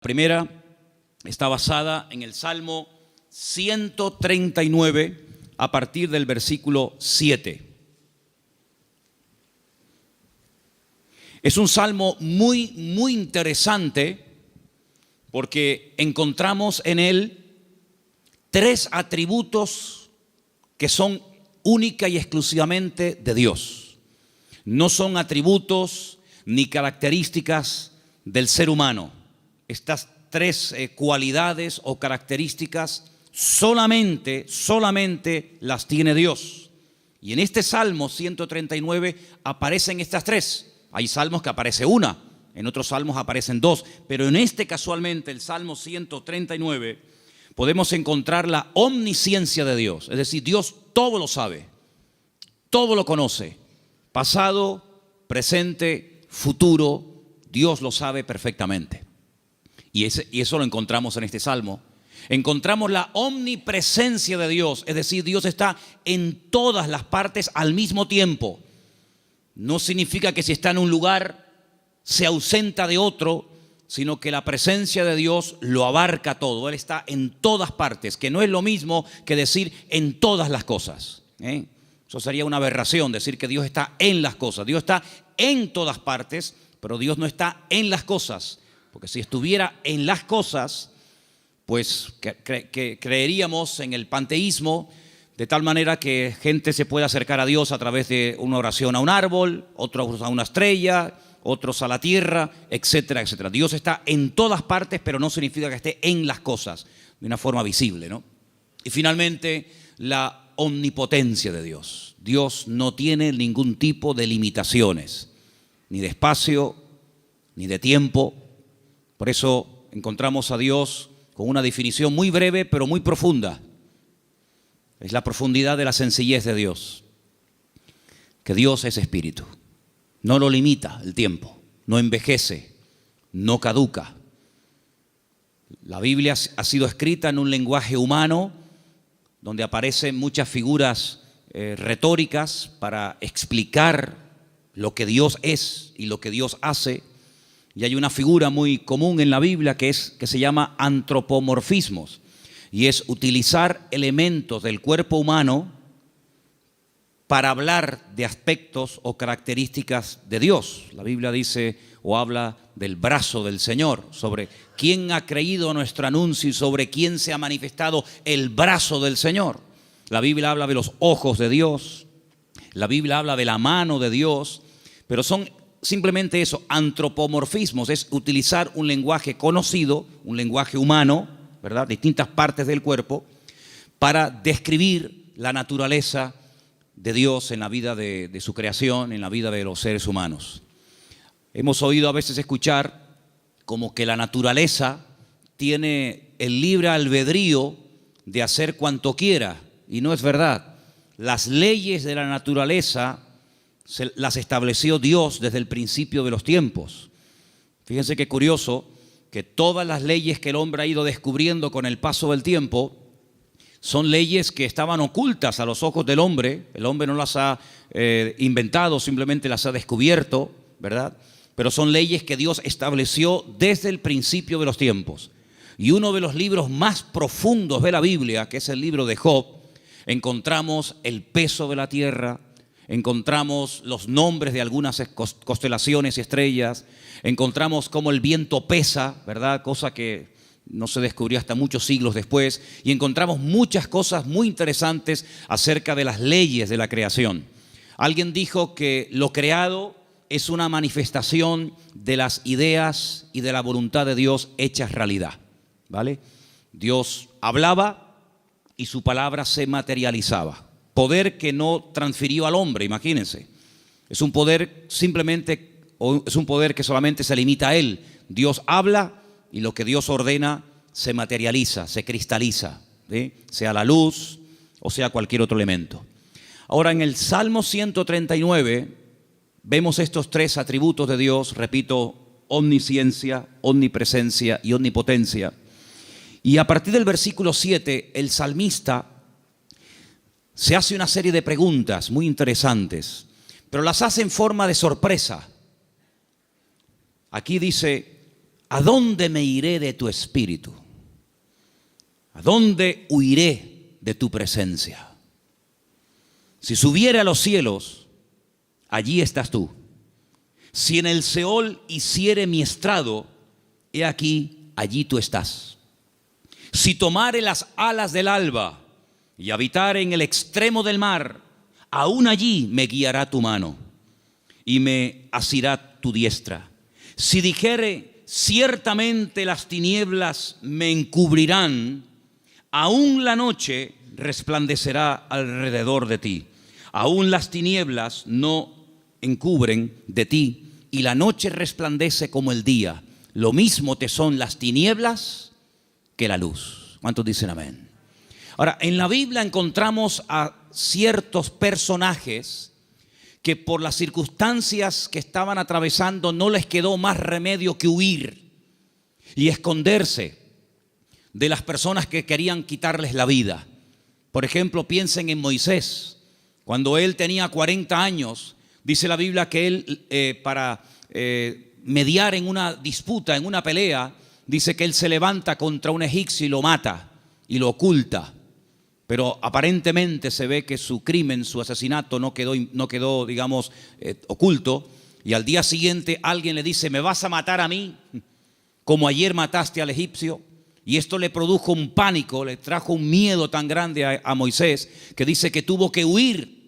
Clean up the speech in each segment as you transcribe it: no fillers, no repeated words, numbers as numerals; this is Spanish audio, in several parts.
Primera está basada en el Salmo 139 a partir del versículo 7. Es un salmo muy interesante porque encontramos en él tres atributos que son única y exclusivamente de Dios. No son atributos ni características del ser humano. Estas tres cualidades o características solamente las tiene Dios. Y en este Salmo 139 aparecen estas tres. Hay salmos que aparece una, en otros salmos aparecen dos, pero en este casualmente, el Salmo 139, podemos encontrar la omnisciencia de Dios. Es decir, Dios todo lo sabe, todo lo conoce, pasado, presente, futuro, Dios lo sabe perfectamente. Y eso lo encontramos en este salmo. Encontramos la omnipresencia de Dios, es decir, Dios está en todas las partes al mismo tiempo. No significa que si está en un lugar se ausenta de otro, sino que la presencia de Dios lo abarca todo. Él está en todas partes, que no es lo mismo que decir en todas las cosas. Eso sería una aberración, decir que Dios está en las cosas. Dios está en todas partes, pero Dios no está en las cosas. Porque si estuviera en las cosas, pues creeríamos en el panteísmo, de tal manera que gente se puede acercar a Dios a través de una oración a un árbol, otros a una estrella, otros a la tierra, etcétera, etcétera. Dios está en todas partes, pero no significa que esté en las cosas de una forma visible, ¿no? Y finalmente, la omnipotencia de Dios. Dios no tiene ningún tipo de limitaciones, ni de espacio, ni de tiempo. Por eso encontramos a Dios con una definición muy breve, pero muy profunda. Es la profundidad de la sencillez de Dios. Que Dios es espíritu. No lo limita el tiempo, no envejece, no caduca. La Biblia ha sido escrita en un lenguaje humano donde aparecen muchas figuras retóricas para explicar lo que Dios es y lo que Dios hace. Y hay una figura muy común en la Biblia que se llama antropomorfismos. Y es utilizar elementos del cuerpo humano para hablar de aspectos o características de Dios. La Biblia dice o habla del brazo del Señor, sobre quién ha creído nuestro anuncio y sobre quién se ha manifestado el brazo del Señor. La Biblia habla de los ojos de Dios, la Biblia habla de la mano de Dios, pero son simplemente eso, antropomorfismos, es utilizar un lenguaje conocido, un lenguaje humano, ¿verdad? Distintas partes del cuerpo, para describir la naturaleza de Dios en la vida de su creación, en la vida de los seres humanos. Hemos oído a veces escuchar como que la naturaleza tiene el libre albedrío de hacer cuanto quiera, y no es verdad. Las leyes de la naturaleza las estableció Dios desde el principio de los tiempos. Fíjense qué curioso que todas las leyes que el hombre ha ido descubriendo con el paso del tiempo son leyes que estaban ocultas a los ojos del hombre. El hombre no las ha inventado, simplemente las ha descubierto, ¿verdad? Pero son leyes que Dios estableció desde el principio de los tiempos. Y uno de los libros más profundos de la Biblia, que es el libro de Job, encontramos el peso de la tierra, encontramos los nombres de algunas constelaciones y estrellas, encontramos cómo el viento pesa, ¿verdad? Cosa que no se descubrió hasta muchos siglos después, y encontramos muchas cosas muy interesantes acerca de las leyes de la creación. Alguien dijo que lo creado es una manifestación de las ideas y de la voluntad de Dios hechas realidad, ¿vale? Dios hablaba y su palabra se materializaba. Poder que no transfirió al hombre, imagínense. Es un poder es un poder que solamente se limita a él. Dios habla y lo que Dios ordena se materializa, se cristaliza, ¿sí? Sea la luz o sea cualquier otro elemento. Ahora, en el Salmo 139 vemos estos tres atributos de Dios, repito, omnisciencia, omnipresencia y omnipotencia. Y a partir del versículo 7, el salmista se hace una serie de preguntas muy interesantes, pero las hace en forma de sorpresa. Aquí dice, ¿a dónde me iré de tu espíritu? ¿A dónde huiré de tu presencia? Si subiere a los cielos, allí estás tú. Si en el Seol hiciere mi estrado, he aquí, allí tú estás. Si tomare las alas del alba y habitare en el extremo del mar, aún allí me guiará tu mano y me asirá tu diestra. Si dijere, ciertamente las tinieblas me encubrirán, aún la noche resplandecerá alrededor de ti. Aún las tinieblas no encubren de ti, y la noche resplandece como el día. Lo mismo te son las tinieblas que la luz. ¿Cuántos dicen amén? Ahora, en la Biblia encontramos a ciertos personajes que por las circunstancias que estaban atravesando no les quedó más remedio que huir y esconderse de las personas que querían quitarles la vida. Por ejemplo, piensen en Moisés. Cuando él tenía 40 años, dice la Biblia que él para mediar en una disputa, en una pelea, dice que él se levanta contra un egipcio y lo mata y lo oculta. Pero aparentemente se ve que su crimen, su asesinato no quedó, digamos, oculto. Y al día siguiente alguien le dice, ¿me vas a matar a mí como ayer mataste al egipcio? Y esto le produjo un pánico, le trajo un miedo tan grande a Moisés, que dice que tuvo que huir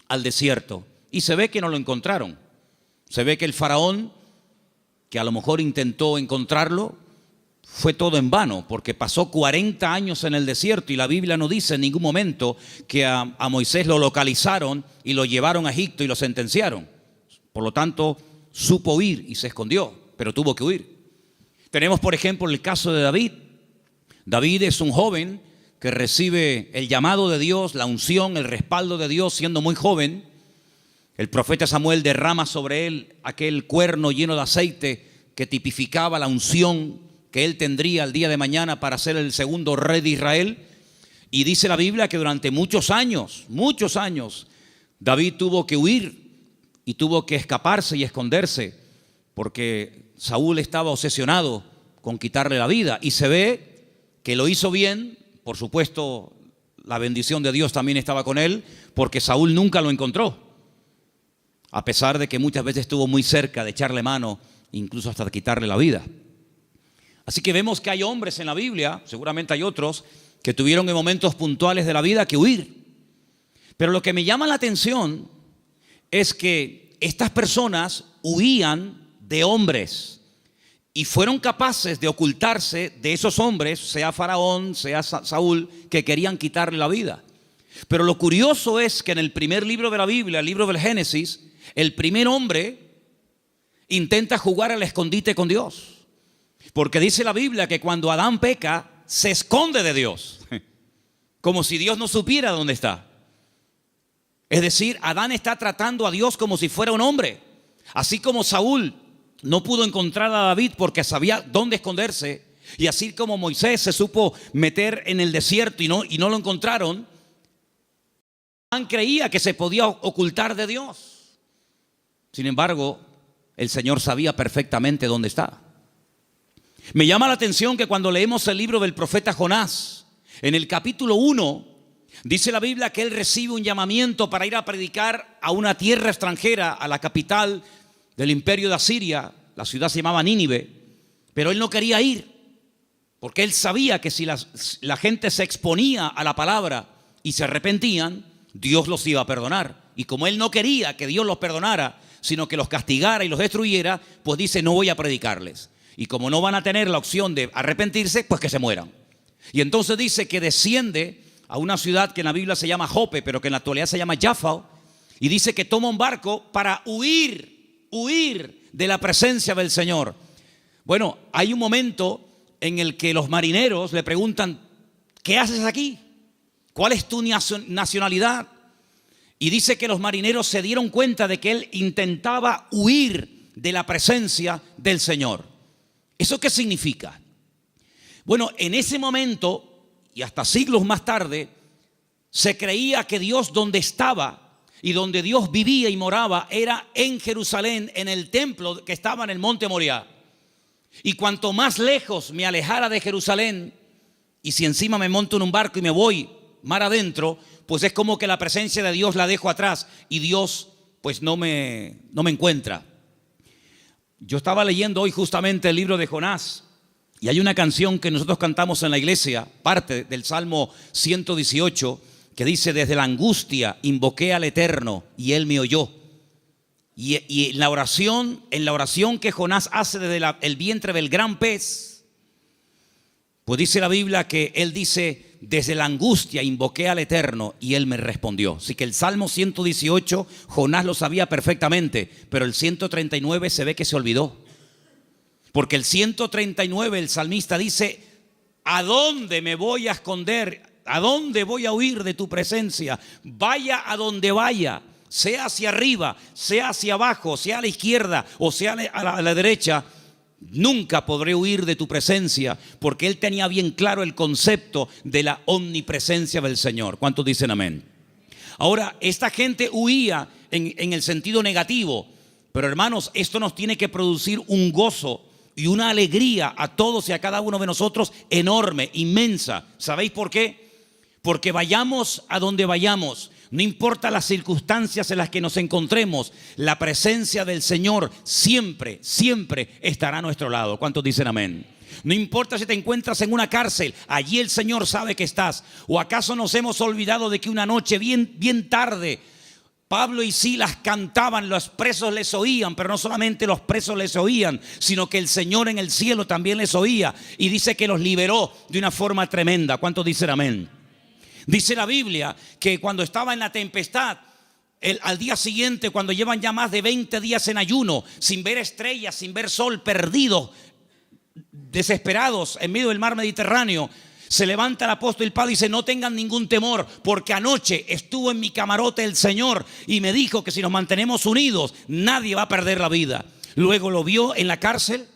al desierto. Y se ve que no lo encontraron. Se ve que el faraón, que a lo mejor intentó encontrarlo, fue todo en vano, porque pasó 40 años en el desierto y la Biblia no dice en ningún momento que a Moisés lo localizaron y lo llevaron a Egipto y lo sentenciaron. Por lo tanto, supo huir y se escondió, pero tuvo que huir. Tenemos, por ejemplo, el caso de David. David es un joven que recibe el llamado de Dios, la unción, el respaldo de Dios siendo muy joven. El profeta Samuel derrama sobre él aquel cuerno lleno de aceite que tipificaba la unción que él tendría el día de mañana para ser el segundo rey de Israel. Y dice la Biblia que durante muchos años, David tuvo que huir y tuvo que escaparse y esconderse porque Saúl estaba obsesionado con quitarle la vida. Y se ve que lo hizo bien, por supuesto, la bendición de Dios también estaba con él, porque Saúl nunca lo encontró, a pesar de que muchas veces estuvo muy cerca de echarle mano, incluso hasta de quitarle la vida. Así que vemos que hay hombres en la Biblia, seguramente hay otros, que tuvieron en momentos puntuales de la vida que huir. Pero lo que me llama la atención es que estas personas huían de hombres y fueron capaces de ocultarse de esos hombres, sea Faraón, sea Saúl, que querían quitarle la vida. Pero lo curioso es que en el primer libro de la Biblia, el libro del Génesis, el primer hombre intenta jugar al escondite con Dios. Porque dice la Biblia que cuando Adán peca, se esconde de Dios, como si Dios no supiera dónde está. Es decir, Adán está tratando a Dios como si fuera un hombre. Así como Saúl no pudo encontrar a David porque sabía dónde esconderse, y así como Moisés se supo meter en el desierto y no lo encontraron, Adán creía que se podía ocultar de Dios. Sin embargo, el Señor sabía perfectamente dónde está. Me llama la atención que cuando leemos el libro del profeta Jonás, en el capítulo 1, dice la Biblia que él recibe un llamamiento para ir a predicar a una tierra extranjera, a la capital del imperio de Asiria. La ciudad se llamaba Nínive, pero él no quería ir, porque él sabía que si la gente se exponía a la palabra y se arrepentían, Dios los iba a perdonar. Y como él no quería que Dios los perdonara, sino que los castigara y los destruyera, pues dice, no voy a predicarles. Y como no van a tener la opción de arrepentirse, pues que se mueran. Y entonces dice que desciende a una ciudad que en la Biblia se llama Jope, pero que en la actualidad se llama Jaffa, y dice que toma un barco para huir de la presencia del Señor. Bueno, hay un momento en el que los marineros le preguntan, ¿qué haces aquí? ¿Cuál es tu nacionalidad? Y dice que los marineros se dieron cuenta de que él intentaba huir de la presencia del Señor. ¿Eso qué significa? Bueno, en ese momento y hasta siglos más tarde, se creía que Dios donde estaba y donde Dios vivía y moraba era en Jerusalén, en el templo que estaba en el monte Moriah. Y cuanto más lejos me alejara de Jerusalén, y si encima me monto en un barco y me voy mar adentro, pues es como que la presencia de Dios la dejo atrás y Dios pues no me encuentra. Yo estaba leyendo hoy justamente el libro de Jonás y hay una canción que nosotros cantamos en la iglesia, parte del Salmo 118, que dice: desde la angustia invoqué al Eterno y Él me oyó. Y en la oración que Jonás hace desde el vientre del gran pez, pues dice la Biblia que él dice: desde la angustia invoqué al Eterno y Él me respondió. Así que el Salmo 118 Jonás lo sabía perfectamente, pero el 139 se ve que se olvidó. Porque el 139 el salmista dice: ¿a dónde me voy a esconder? ¿A dónde voy a huir de tu presencia? Vaya a donde vaya, sea hacia arriba, sea hacia abajo, sea a la izquierda o sea a la derecha, nunca podré huir de tu presencia, porque él tenía bien claro el concepto de la omnipresencia del Señor. ¿Cuántos dicen amén? Ahora, esta gente huía en el sentido negativo, pero hermanos, esto nos tiene que producir un gozo y una alegría a todos y a cada uno de nosotros enorme, inmensa. ¿Sabéis por qué? Porque vayamos a donde vayamos, no importa las circunstancias en las que nos encontremos, la presencia del Señor siempre, siempre estará a nuestro lado. ¿Cuántos dicen amén? No importa si te encuentras en una cárcel, allí el Señor sabe que estás. ¿O acaso nos hemos olvidado de que una noche bien tarde Pablo y Silas cantaban, los presos les oían, pero no solamente los presos les oían, sino que el Señor en el cielo también les oía y dice que los liberó de una forma tremenda? ¿Cuántos dicen amén? Dice la Biblia que cuando estaba en la tempestad, al día siguiente, cuando llevan ya más de 20 días en ayuno, sin ver estrellas, sin ver sol, perdidos, desesperados en medio del mar Mediterráneo, se levanta el apóstol Pablo y dice: no tengan ningún temor, porque anoche estuvo en mi camarote el Señor y me dijo que si nos mantenemos unidos, nadie va a perder la vida. Luego lo vio en la cárcel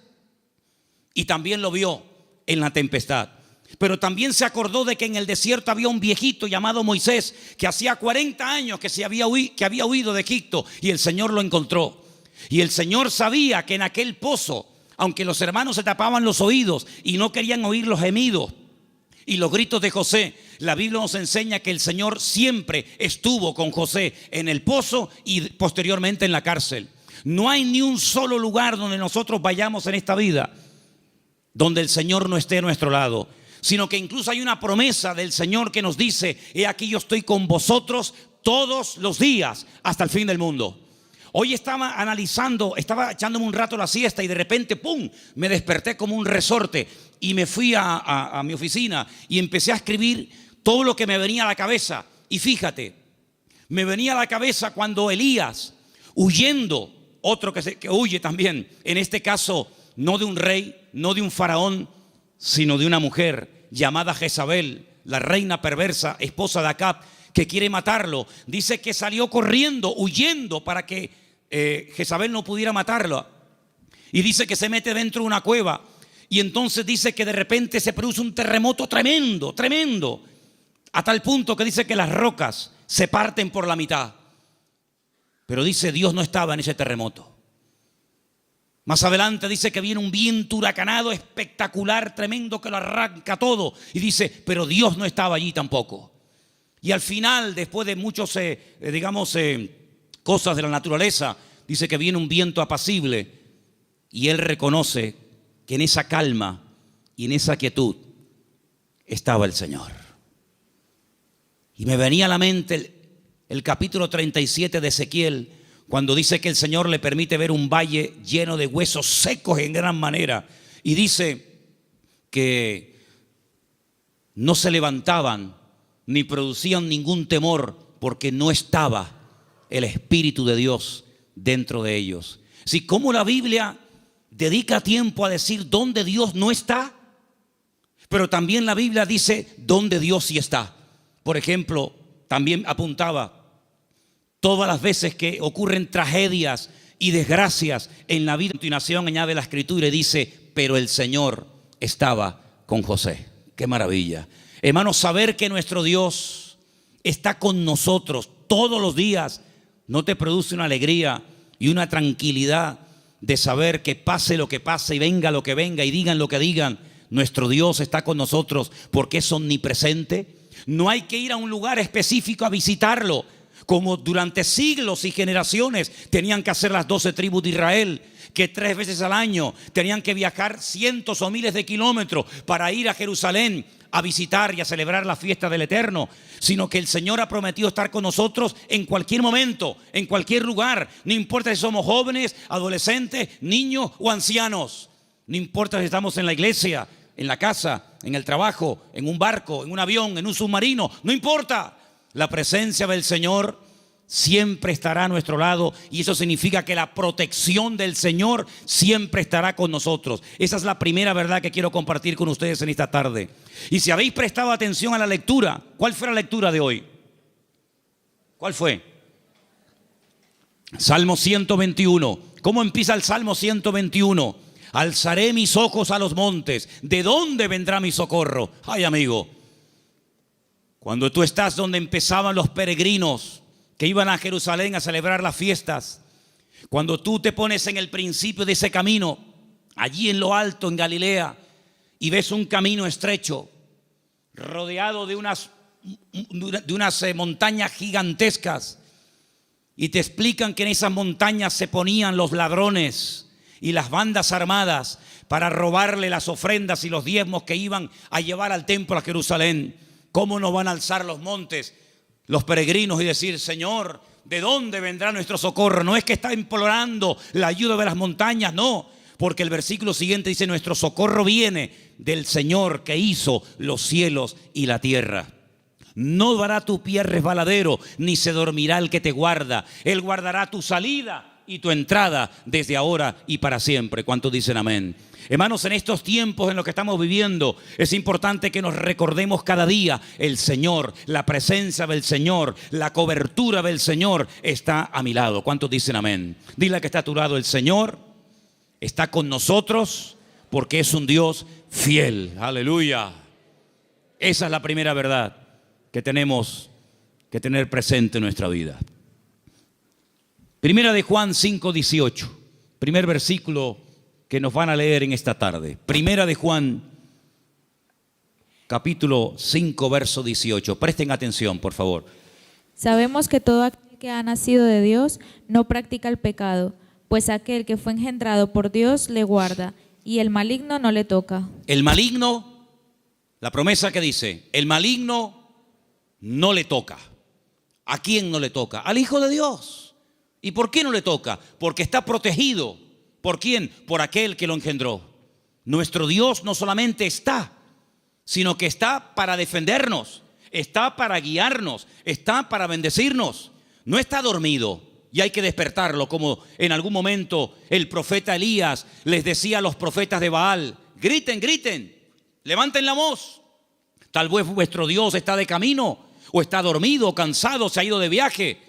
y también lo vio en la tempestad. Pero también se acordó de que en el desierto había un viejito llamado Moisés, que hacía 40 años que había huido de Egipto, y el Señor lo encontró. Y el Señor sabía que en aquel pozo, aunque los hermanos se tapaban los oídos y no querían oír los gemidos y los gritos de José, la Biblia nos enseña que el Señor siempre estuvo con José en el pozo y posteriormente en la cárcel. No hay ni un solo lugar donde nosotros vayamos en esta vida donde el Señor no esté a nuestro lado, sino que incluso hay una promesa del Señor que nos dice: he aquí yo estoy con vosotros todos los días hasta el fin del mundo. Hoy estaba analizando, estaba echándome un rato la siesta y de repente ¡pum!, me desperté como un resorte y me fui a mi oficina y empecé a escribir todo lo que me venía a la cabeza. Y fíjate, me venía a la cabeza cuando Elías, huyendo, otro que huye también, en este caso no de un rey, no de un faraón, sino de una mujer llamada Jezabel, la reina perversa, esposa de Acab, que quiere matarlo. Dice que salió corriendo, huyendo para que Jezabel no pudiera matarlo. Y dice que se mete dentro de una cueva. Y entonces dice que de repente se produce un terremoto tremendo, tremendo, a tal punto que dice que las rocas se parten por la mitad. Pero dice, Dios no estaba en ese terremoto. Más adelante dice que viene un viento huracanado espectacular, tremendo, que lo arranca todo. Y dice, pero Dios no estaba allí tampoco. Y al final, después de muchos, cosas de la naturaleza, dice que viene un viento apacible. Y él reconoce que en esa calma y en esa quietud estaba el Señor. Y me venía a la mente el capítulo 37 de Ezequiel, cuando dice que el Señor le permite ver un valle lleno de huesos secos en gran manera. Y dice que no se levantaban ni producían ningún temor porque no estaba el Espíritu de Dios dentro de ellos. Si como la Biblia dedica tiempo a decir dónde Dios no está, pero también la Biblia dice dónde Dios sí está. Por ejemplo, también apuntaba todas las veces que ocurren tragedias y desgracias en la vida. A continuación añade la Escritura y dice, pero el Señor estaba con José. ¡Qué maravilla! Hermanos, saber que nuestro Dios está con nosotros todos los días, ¿no te produce una alegría y una tranquilidad de saber que pase lo que pase y venga lo que venga y digan lo que digan, nuestro Dios está con nosotros porque es omnipresente. No hay que ir a un lugar específico a visitarlo, como durante siglos y generaciones tenían que hacer las 12 tribus de Israel, que 3 veces al año tenían que viajar cientos o miles de kilómetros para ir a Jerusalén a visitar y a celebrar la fiesta del Eterno, sino que el Señor ha prometido estar con nosotros en cualquier momento, en cualquier lugar. No importa si somos jóvenes, adolescentes, niños o ancianos. No importa si estamos en la iglesia, en la casa, en el trabajo, en un barco, en un avión, en un submarino. No importa. La presencia del Señor siempre estará a nuestro lado, y eso significa que la protección del Señor siempre estará con nosotros. Esa es la primera verdad que quiero compartir con ustedes en esta tarde. Y si habéis prestado atención a la lectura, ¿cuál fue la lectura de hoy? ¿Cuál fue? Salmo 121. ¿Cómo empieza el Salmo 121? Alzaré mis ojos a los montes. ¿De dónde vendrá mi socorro? Ay, amigo, cuando tú estás donde empezaban los peregrinos que iban a Jerusalén a celebrar las fiestas, cuando tú te pones en el principio de ese camino, allí en lo alto, en Galilea, y ves un camino estrecho, rodeado de unas montañas gigantescas, y te explican que en esas montañas se ponían los ladrones y las bandas armadas para robarle las ofrendas y los diezmos que iban a llevar al templo a Jerusalén. ¿Cómo nos van a alzar los montes los peregrinos y decir: Señor, ¿de dónde vendrá nuestro socorro? No es que está implorando la ayuda de las montañas, no, porque el versículo siguiente dice: nuestro socorro viene del Señor que hizo los cielos y la tierra. No dará tu pie resbaladero, ni se dormirá el que te guarda. Él guardará tu salida y tu entrada desde ahora y para siempre. ¿Cuántos dicen amén? Hermanos, en estos tiempos en los que estamos viviendo, es importante que nos recordemos cada día: el Señor, la presencia del Señor, la cobertura del Señor está a mi lado. ¿Cuántos dicen amén? Dile que está a tu lado: el Señor está con nosotros porque es un Dios fiel. Aleluya. Esa es la primera verdad que tenemos que tener presente en nuestra vida. Primera de Juan 5:18, primer versículo que nos van a leer en esta tarde. Primera de Juan, capítulo 5, verso 18. Presten atención, por favor. Sabemos que todo aquel que ha nacido de Dios no practica el pecado, pues aquel que fue engendrado por Dios le guarda, y el maligno no le toca. El maligno, la promesa que dice, el maligno no le toca. ¿A quién no le toca? Al Hijo de Dios. ¿Y por qué no le toca? Porque está protegido. ¿Por quién? Por aquel que lo engendró. Nuestro Dios no solamente está, sino que está para defendernos, está para guiarnos, está para bendecirnos. No está dormido y hay que despertarlo, como en algún momento el profeta Elías les decía a los profetas de Baal: griten, griten, levanten la voz. Tal vez vuestro Dios está de camino, o está dormido, o cansado, se ha ido de viaje.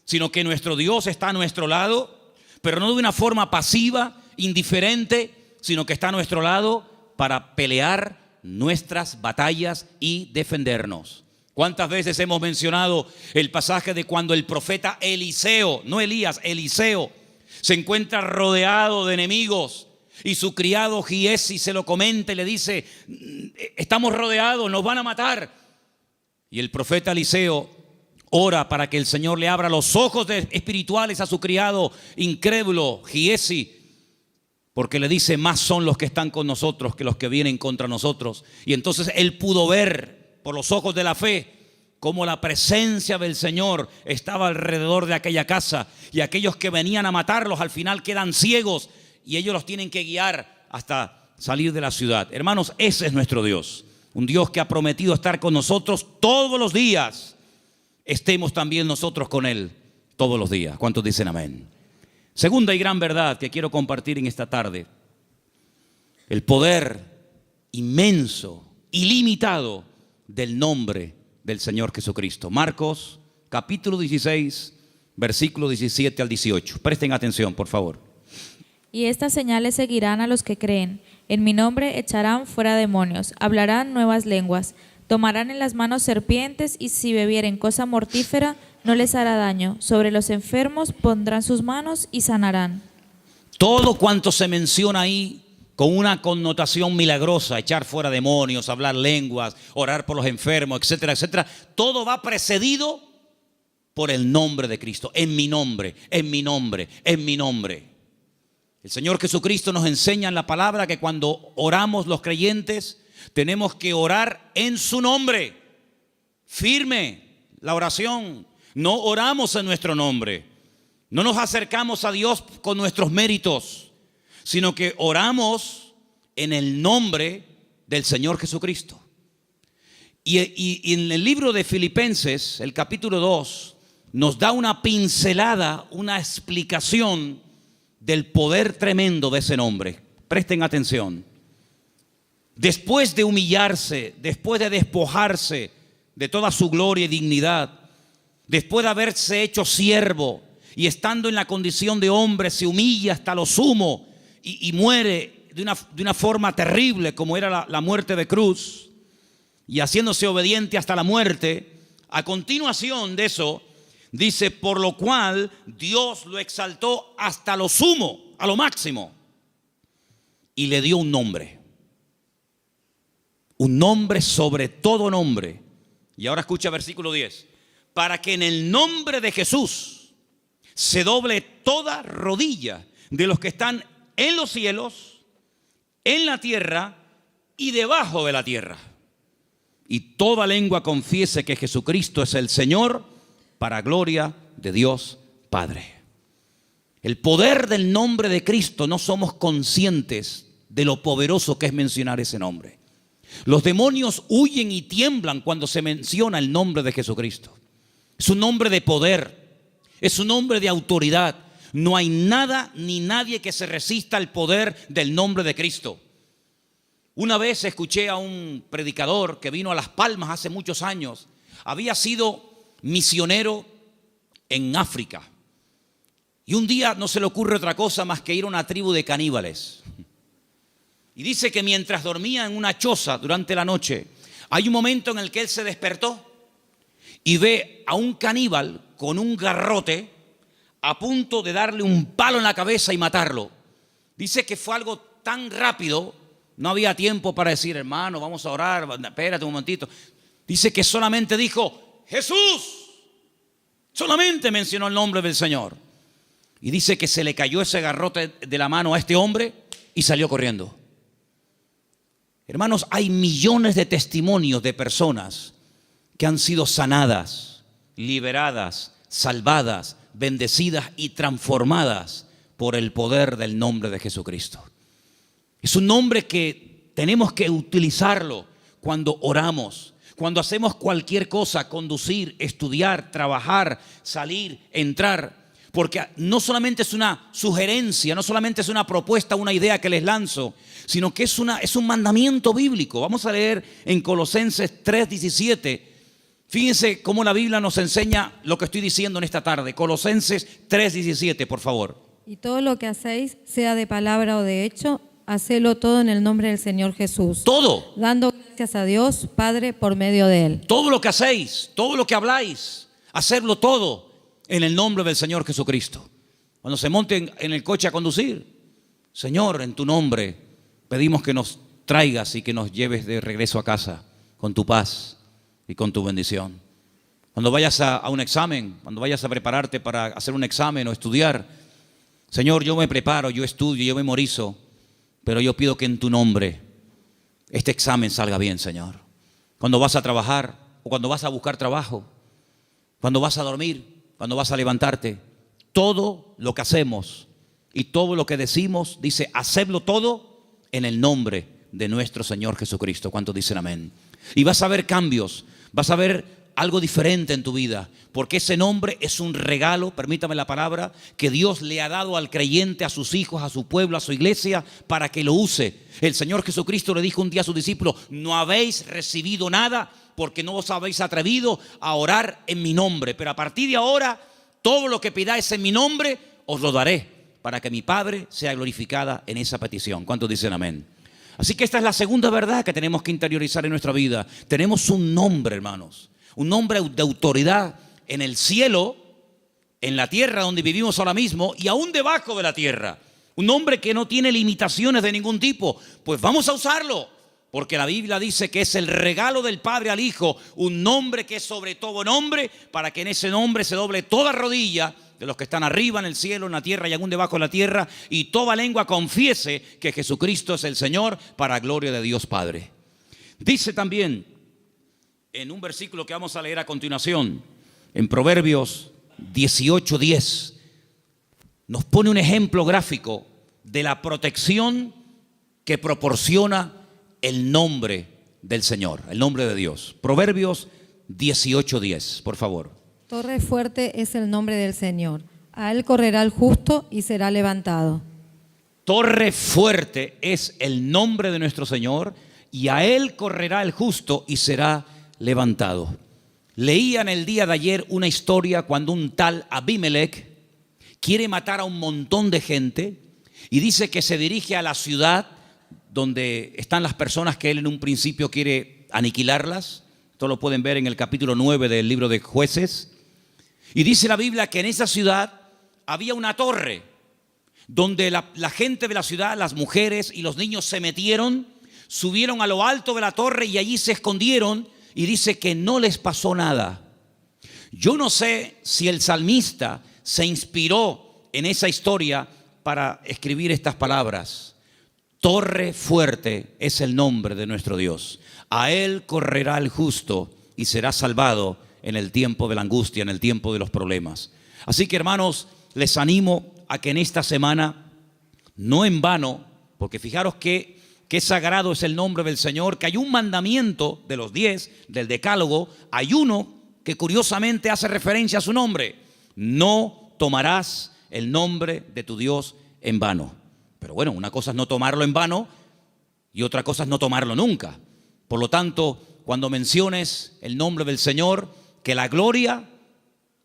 Sino que nuestro Dios está a nuestro lado, pero no de una forma pasiva, indiferente, sino que está a nuestro lado para pelear nuestras batallas y defendernos. ¿Cuántas veces hemos mencionado el pasaje de cuando el profeta Eliseo, no Elías, Eliseo, se encuentra rodeado de enemigos y su criado Giesi se lo comenta y le dice: estamos rodeados, nos van a matar? Y el profeta Eliseo ora para que el Señor le abra los ojos espirituales a su criado incrédulo Giesi, porque le dice: más son los que están con nosotros que los que vienen contra nosotros. Y entonces él pudo ver por los ojos de la fe cómo la presencia del Señor estaba alrededor de aquella casa, y aquellos que venían a matarlos al final quedan ciegos y ellos los tienen que guiar hasta salir de la ciudad. Hermanos, ese es nuestro Dios, un Dios que ha prometido estar con nosotros todos los días. Estemos también nosotros con Él todos los días. ¿Cuántos dicen amén? Segunda y gran verdad que quiero compartir en esta tarde: el poder inmenso, ilimitado del nombre del Señor Jesucristo. Marcos capítulo 16, versículo 17 al 18. Presten atención, por favor. Y estas señales seguirán a los que creen. En mi nombre echarán fuera demonios, hablarán nuevas lenguas, tomarán en las manos serpientes, y si bebieren cosa mortífera no les hará daño. Sobre los enfermos pondrán sus manos y sanarán. Todo cuanto se menciona ahí con una connotación milagrosa, echar fuera demonios, hablar lenguas, orar por los enfermos, etcétera, etcétera, todo va precedido por el nombre de Cristo. En mi nombre, en mi nombre, en mi nombre. El Señor Jesucristo nos enseña en la palabra que cuando oramos los creyentes, tenemos que orar en su nombre. Firme la oración. No oramos en nuestro nombre. No nos acercamos a Dios con nuestros méritos, sino que oramos en el nombre del Señor Jesucristo. Y en el libro de Filipenses, el capítulo 2, nos da una pincelada, una explicación del poder tremendo de ese nombre. Presten atención. Después de humillarse, después de despojarse de toda su gloria y dignidad, después de haberse hecho siervo y estando en la condición de hombre, se humilla hasta lo sumo y muere de una forma terrible como era la muerte de cruz, y haciéndose obediente hasta la muerte. A continuación de eso dice: por lo cual Dios lo exaltó hasta lo sumo, a lo máximo, y le dio un nombre sobre todo nombre. Y ahora escucha versículo 10: para que en el nombre de Jesús se doble toda rodilla de los que están en los cielos, en la tierra y debajo de la tierra, y toda lengua confiese que Jesucristo es el Señor, para gloria de Dios Padre. El poder del nombre de Cristo, no somos conscientes de lo poderoso que es mencionar ese nombre. Los demonios huyen y tiemblan cuando se menciona el nombre de Jesucristo. Es un nombre de poder, es un nombre de autoridad. No hay nada ni nadie que se resista al poder del nombre de Cristo. Una vez escuché a un predicador que vino a Las Palmas hace muchos años. Había sido misionero en África, y un día no se le ocurre otra cosa más que ir a una tribu de caníbales. Y dice que mientras dormía en una choza durante la noche, hay un momento en el que él se despertó y ve a un caníbal con un garrote a punto de darle un palo en la cabeza y matarlo. Dice que fue algo tan rápido, no había tiempo para decir: hermano, vamos a orar, espérate un momentito. Dice que solamente dijo: Jesús. Solamente mencionó el nombre del Señor. Y dice que se le cayó ese garrote de la mano a este hombre y salió corriendo. Hermanos, hay millones de testimonios de personas que han sido sanadas, liberadas, salvadas, bendecidas y transformadas por el poder del nombre de Jesucristo. Es un nombre que tenemos que utilizarlo cuando oramos, cuando hacemos cualquier cosa: conducir, estudiar, trabajar, salir, entrar. Porque no solamente es una sugerencia, no solamente es una propuesta, una idea que les lanzo, sino que es un mandamiento bíblico. Vamos a leer en Colosenses 3:17. Fíjense cómo la Biblia nos enseña lo que estoy diciendo en esta tarde. Colosenses 3:17, por favor. Y todo lo que hacéis, sea de palabra o de hecho, hacedlo todo en el nombre del Señor Jesús. Todo. Dando gracias a Dios Padre por medio de Él. Todo lo que hacéis, todo lo que habláis, hacerlo todo en el nombre del Señor Jesucristo. Cuando se monten en el coche a conducir: Señor, en tu nombre pedimos que nos traigas y que nos lleves de regreso a casa con tu paz y con tu bendición. Cuando vayas a un examen, cuando vayas a prepararte para hacer un examen o estudiar: Señor, yo me preparo, yo estudio, yo memorizo, pero yo pido que en tu nombre este examen salga bien, Señor. Cuando vas a trabajar o cuando vas a buscar trabajo, cuando vas a dormir, cuando vas a levantarte, todo lo que hacemos y todo lo que decimos, dice: hacedlo todo en el nombre de nuestro Señor Jesucristo. ¿Cuántos dicen amén? Y vas a ver cambios, vas a ver algo diferente en tu vida, porque ese nombre es un regalo, permítame la palabra, que Dios le ha dado al creyente, a sus hijos, a su pueblo, a su iglesia, para que lo use. El Señor Jesucristo le dijo un día a sus discípulos: no habéis recibido nada porque no os habéis atrevido a orar en mi nombre, pero a partir de ahora todo lo que pidáis en mi nombre os lo daré, para que mi Padre sea glorificada en esa petición. ¿Cuántos dicen amén? Así que esta es la segunda verdad que tenemos que interiorizar en nuestra vida. Tenemos un nombre, hermanos, un nombre de autoridad en el cielo, en la tierra donde vivimos ahora mismo y aún debajo de la tierra. un nombre que no tiene limitaciones de ningún tipo. Pues vamos a usarlo, porque la Biblia dice que es el regalo del Padre al Hijo, un nombre que es sobre todo nombre, para que en ese nombre se doble toda rodilla de los que están arriba en el cielo, en la tierra y aún debajo de la tierra, y toda lengua confiese que Jesucristo es el Señor, para gloria de Dios Padre. Dice también en un versículo que vamos a leer a continuación, en Proverbios 18:10, nos pone un ejemplo gráfico de la protección que proporciona el nombre del Señor, el nombre de Dios. Proverbios 18:10, por favor. Torre fuerte es el nombre del Señor. A él correrá el justo y será levantado. Torre fuerte es el nombre de nuestro Señor, y a él correrá el justo y será levantado. Leía en el día de ayer una historia cuando un tal Abimelech quiere matar a un montón de gente y dice que se dirige a la ciudad donde están las personas que él en un principio quiere aniquilarlas. Esto lo pueden ver en el capítulo 9 del libro de Jueces. Y dice la Biblia que en esa ciudad había una torre donde la gente de la ciudad, las mujeres y los niños se metieron, subieron a lo alto de la torre y allí se escondieron, y dice que no les pasó nada. Yo no sé si el salmista se inspiró en esa historia para escribir estas palabras. Torre fuerte es el nombre de nuestro Dios. A él correrá el justo y será salvado en el tiempo de la angustia, en el tiempo de los problemas. Así que, hermanos, les animo a que en esta semana, no en vano, porque fijaros que sagrado es el nombre del Señor, que hay un mandamiento de los 10, del decálogo, hay uno que curiosamente hace referencia a su nombre: no tomarás el nombre de tu Dios en vano. Pero bueno, una cosa es no tomarlo en vano y otra cosa es no tomarlo nunca. Por lo tanto, cuando menciones el nombre del Señor, que la gloria,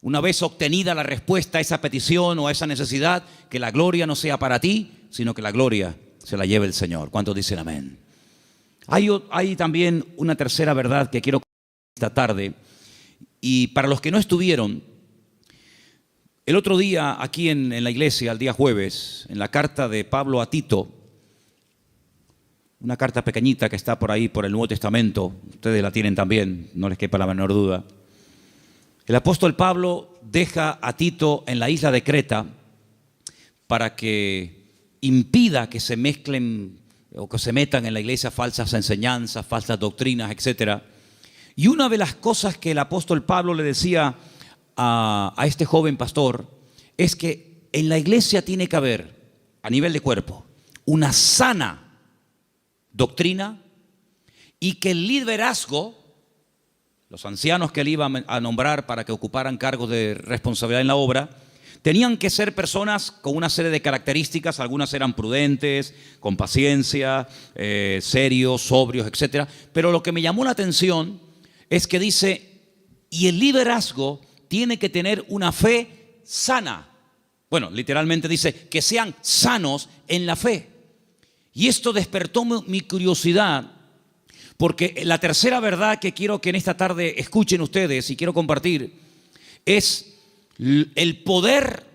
una vez obtenida la respuesta a esa petición o a esa necesidad, que la gloria no sea para ti, sino que la gloria se la lleve el Señor. ¿Cuántos dicen amén? Hay también una tercera verdad que quiero compartir esta tarde. Y para los que no estuvieron, el otro día aquí en la iglesia, el día jueves, en la carta de Pablo a Tito, una carta pequeñita que está por ahí por el Nuevo Testamento, ustedes la tienen también, no les quepa la menor duda. El apóstol Pablo deja a Tito en la isla de Creta para que impida que se mezclen o que se metan en la iglesia falsas enseñanzas, falsas doctrinas, etc. Y una de las cosas que el apóstol Pablo le decía a este joven pastor es que en la iglesia tiene que haber, a nivel de cuerpo, una sana doctrina, y que el liderazgo, los ancianos que él iba a nombrar para que ocuparan cargos de responsabilidad en la obra, tenían que ser personas con una serie de características. Algunas eran prudentes, con paciencia, serios, sobrios, etc. Pero lo que me llamó la atención es que dice, y el liderazgo tiene que tener una fe sana. Bueno, literalmente dice que sean sanos en la fe. Y esto despertó mi curiosidad, porque la tercera verdad que quiero que en esta tarde escuchen ustedes y quiero compartir es el poder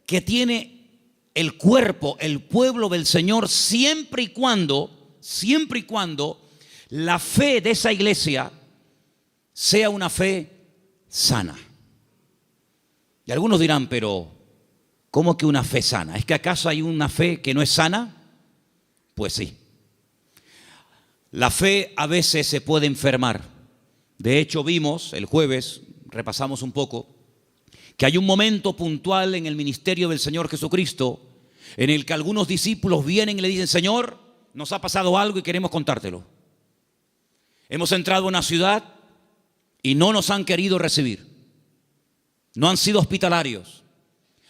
que tiene el cuerpo, el pueblo del Señor, siempre y cuando la fe de esa iglesia sea una fe sana. Y algunos dirán, pero ¿cómo que una fe sana? ¿Es que acaso hay una fe que no es sana? Pues sí. La fe a veces se puede enfermar. De hecho, vimos el jueves, repasamos un poco, que hay un momento puntual en el ministerio del Señor Jesucristo en el que algunos discípulos vienen y le dicen, Señor, nos ha pasado algo y queremos contártelo. Hemos entrado a una ciudad y no nos han querido recibir. No han sido hospitalarios,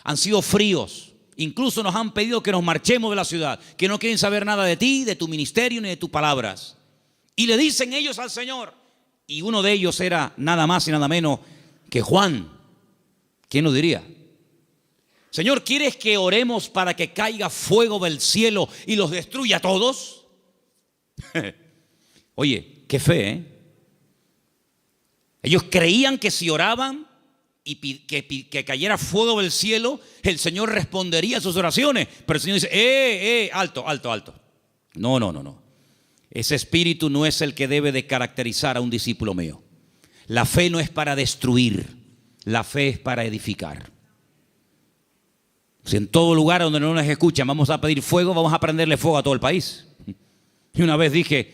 han sido fríos. Incluso nos han pedido que nos marchemos de la ciudad, que no quieren saber nada de ti, de tu ministerio, ni de tus palabras. Y le dicen ellos al Señor, y uno de ellos era nada más y nada menos que Juan. ¿Quién lo diría? Señor, ¿quieres que oremos para que caiga fuego del cielo y los destruya a todos? Oye, qué fe, ¿eh? Ellos creían que si oraban y que cayera fuego del cielo, el Señor respondería a sus oraciones. Pero el Señor dice, alto. No. Ese espíritu no es el que debe de caracterizar a un discípulo mío. La fe no es para destruir, la fe es para edificar. Si en todo lugar donde no nos escuchan vamos a pedir fuego, vamos a prenderle fuego a todo el país. Y una vez dije,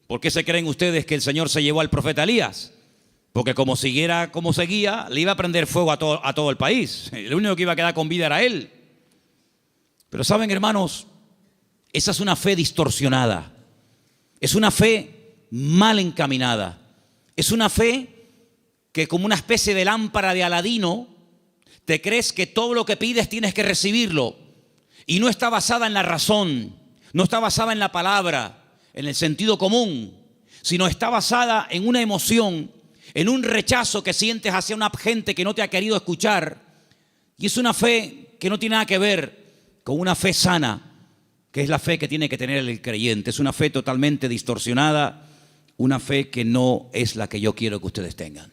¿por qué se creen ustedes que el Señor se llevó al profeta Elías? Porque como siguiera como seguía, le iba a prender fuego a todo el país. El único que iba a quedar con vida era él. Pero saben, hermanos, esa es una fe distorsionada. Es una fe mal encaminada. Es una fe que, como una especie de lámpara de Aladino, te crees que todo lo que pides tienes que recibirlo. Y no está basada en la razón, no está basada en la palabra, en el sentido común, sino está basada en una emoción, en un rechazo que sientes hacia una gente que no te ha querido escuchar. Y es una fe que no tiene nada que ver con una fe sana, que es la fe que tiene que tener el creyente. Es una fe totalmente distorsionada, una fe que no es la que yo quiero que ustedes tengan.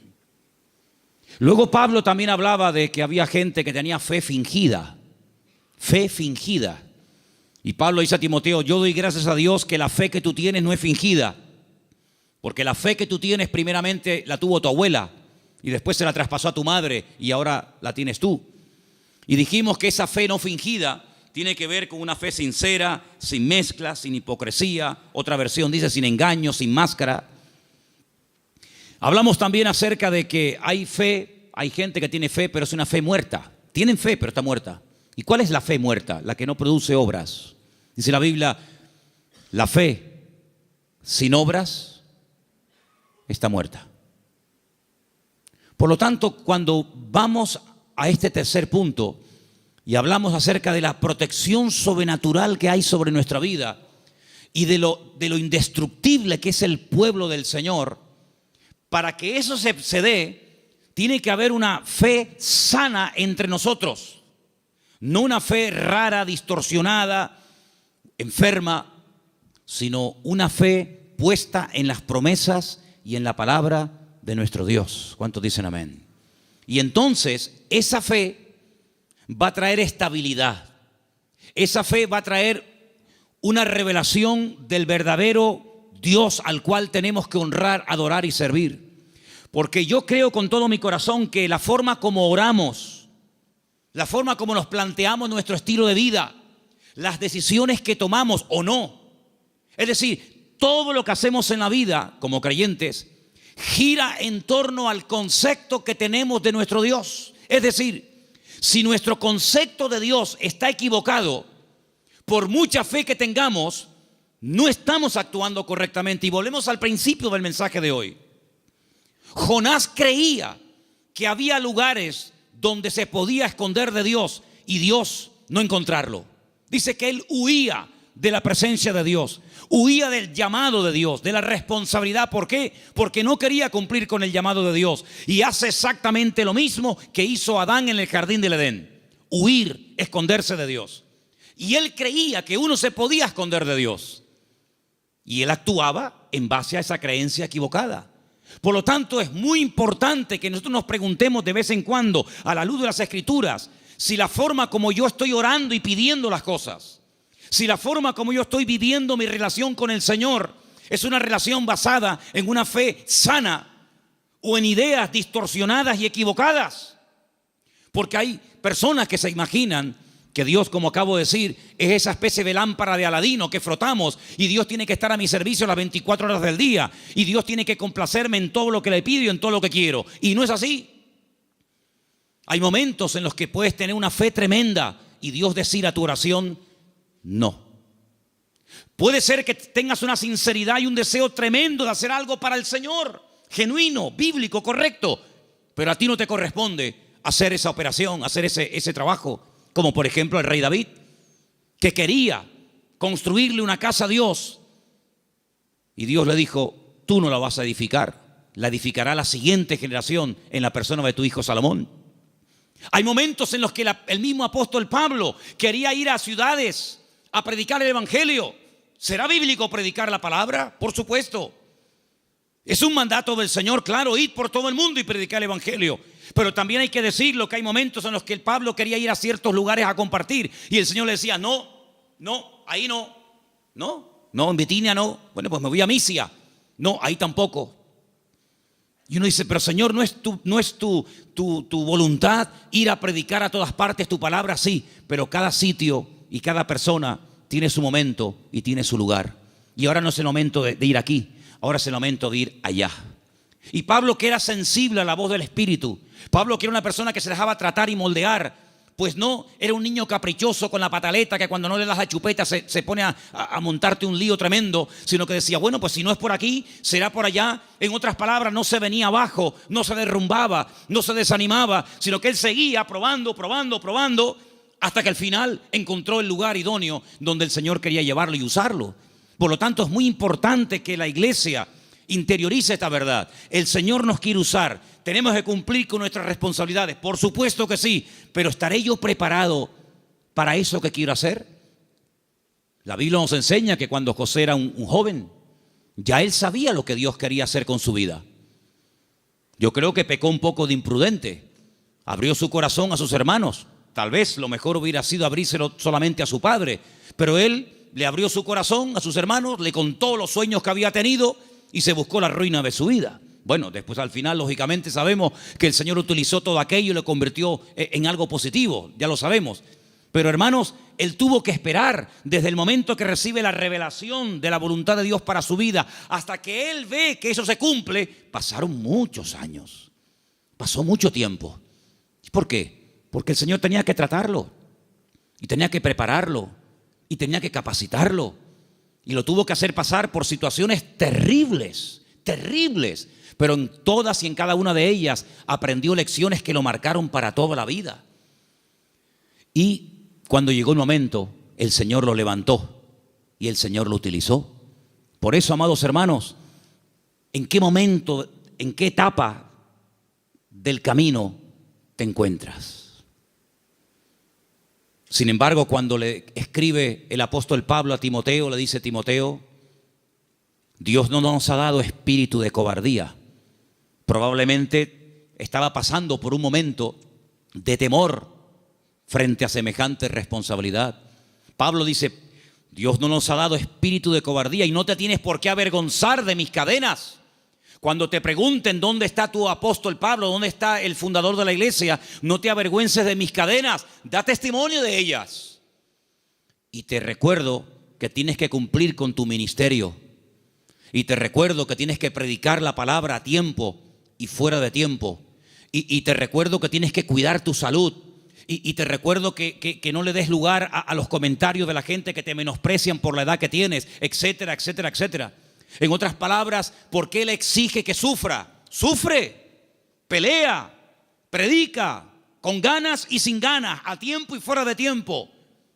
Luego Pablo también hablaba de que había gente que tenía fe fingida. Fe fingida. Y Pablo dice a Timoteo, yo doy gracias a Dios que la fe que tú tienes no es fingida. Porque la fe que tú tienes primeramente la tuvo tu abuela y después se la traspasó a tu madre y ahora la tienes tú. Y dijimos que esa fe no fingida tiene que ver con una fe sincera, sin mezcla, sin hipocresía. Otra versión dice sin engaño, sin máscara. Hablamos también acerca de que hay fe, hay gente que tiene fe, pero es una fe muerta. Tienen fe, pero está muerta. ¿Y cuál es la fe muerta? La que no produce obras. Dice la Biblia, la fe sin obras está muerta. Por lo tanto, cuando vamos a este tercer punto y hablamos acerca de la protección sobrenatural que hay sobre nuestra vida y de lo indestructible que es el pueblo del Señor, para que eso se dé, tiene que haber una fe sana entre nosotros. No una fe rara, distorsionada, enferma, sino una fe puesta en las promesas y en la palabra de nuestro Dios. ¿Cuántos dicen amén? Y entonces esa fe va a traer estabilidad. Esa fe va a traer una revelación del verdadero Dios al cual tenemos que honrar, adorar y servir. Porque yo creo con todo mi corazón que la forma como oramos, la forma como nos planteamos nuestro estilo de vida, las decisiones que tomamos o no, es decir, todo lo que hacemos en la vida como creyentes gira en torno al concepto que tenemos de nuestro Dios. Es decir, si nuestro concepto de Dios está equivocado, por mucha fe que tengamos, no estamos actuando correctamente. Y volvemos al principio del mensaje de hoy. Jonás creía que había lugares donde se podía esconder de Dios y Dios no encontrarlo. Dice que él huía de la presencia de Dios, huía del llamado de Dios, de la responsabilidad. ¿Por qué? Porque no quería cumplir con el llamado de Dios. Y hace exactamente lo mismo que hizo Adán en el jardín del Edén: huir, esconderse de Dios. Y él creía que uno se podía esconder de Dios. Y él actuaba en base a esa creencia equivocada. Por lo tanto, es muy importante que nosotros nos preguntemos de vez en cuando, a la luz de las Escrituras, si la forma como yo estoy orando y pidiendo las cosas, si la forma como yo estoy viviendo mi relación con el Señor es una relación basada en una fe sana o en ideas distorsionadas y equivocadas. Porque hay personas que se imaginan que Dios, como acabo de decir, es esa especie de lámpara de Aladino que frotamos y Dios tiene que estar a mi servicio las 24 horas del día y Dios tiene que complacerme en todo lo que le pido y en todo lo que quiero. Y no es así. Hay momentos en los que puedes tener una fe tremenda y Dios decir a tu oración no. Puede ser que tengas una sinceridad y un deseo tremendo de hacer algo para el Señor, genuino, bíblico, correcto, pero a ti no te corresponde hacer esa operación, hacer ese trabajo. Como por ejemplo el rey David, que quería construirle una casa a Dios. Y Dios le dijo, tú no la vas a edificar, la edificará la siguiente generación en la persona de tu hijo Salomón. Hay momentos en los que el mismo apóstol Pablo quería ir a ciudades a predicar el evangelio. ¿Será bíblico predicar la palabra? Por supuesto. Es un mandato del Señor, claro, ir por todo el mundo y predicar el evangelio. Pero también hay que decirlo que hay momentos en los que el Pablo quería ir a ciertos lugares a compartir y el Señor le decía, no, ahí no, en Bitinia no. Bueno, pues me voy a Misia. No, ahí tampoco. Y uno dice, pero Señor, ¿no es tu voluntad ir a predicar a todas partes tu palabra? Sí, pero cada sitio y cada persona tiene su momento y tiene su lugar. Y ahora no es el momento de ir aquí, ahora es el momento de ir allá. Y Pablo, que era sensible a la voz del Espíritu, Pablo, que era una persona que se dejaba tratar y moldear, pues no era un niño caprichoso con la pataleta que cuando no le das la chupeta se pone a montarte un lío tremendo, sino que decía, bueno, pues si no es por aquí, será por allá. En otras palabras, no se venía abajo, no se derrumbaba, no se desanimaba, sino que él seguía probando, hasta que al final encontró el lugar idóneo donde el Señor quería llevarlo y usarlo. Por lo tanto, es muy importante que la iglesia interiorice esta verdad. El Señor nos quiere usar. Tenemos que cumplir con nuestras responsabilidades. Por supuesto que sí, pero ¿estaré yo preparado para eso que quiero hacer? La Biblia nos enseña que cuando José era un joven, ya él sabía lo que Dios quería hacer con su vida. Yo creo que pecó un poco de imprudente. Abrió su corazón a sus hermanos. Tal vez lo mejor hubiera sido abrírselo solamente a su padre, pero él le abrió su corazón a sus hermanos, le contó los sueños que había tenido y se buscó la ruina de su vida. Bueno, después al final, lógicamente, sabemos que el Señor utilizó todo aquello y lo convirtió en algo positivo, ya lo sabemos. Pero hermanos, él tuvo que esperar desde el momento que recibe la revelación de la voluntad de Dios para su vida, hasta que él ve que eso se cumple, pasaron muchos años, pasó mucho tiempo. ¿Por qué? Porque el Señor tenía que tratarlo y tenía que prepararlo y tenía que capacitarlo. Y lo tuvo que hacer pasar por situaciones terribles, pero en todas y en cada una de ellas aprendió lecciones que lo marcaron para toda la vida. Y cuando llegó el momento, el Señor lo levantó y el Señor lo utilizó. Por eso, amados hermanos, ¿en qué momento, en qué etapa del camino te encuentras? Sin embargo, cuando le escribe el apóstol Pablo a Timoteo, le dice: Timoteo, Dios no nos ha dado espíritu de cobardía. Probablemente estaba pasando por un momento de temor frente a semejante responsabilidad. Pablo dice: Dios no nos ha dado espíritu de cobardía y no te tienes por qué avergonzar de mis cadenas. Cuando te pregunten dónde está tu apóstol Pablo, dónde está el fundador de la iglesia, no te avergüences de mis cadenas, da testimonio de ellas. Y te recuerdo que tienes que cumplir con tu ministerio. Y te recuerdo que tienes que predicar la palabra a tiempo y fuera de tiempo. Y te recuerdo que tienes que cuidar tu salud. Y te recuerdo que no le des lugar a los comentarios de la gente que te menosprecian por la edad que tienes, etcétera, etcétera, etcétera. En otras palabras, ¿por qué Él exige que sufra? Sufre, pelea, predica, con ganas y sin ganas, a tiempo y fuera de tiempo.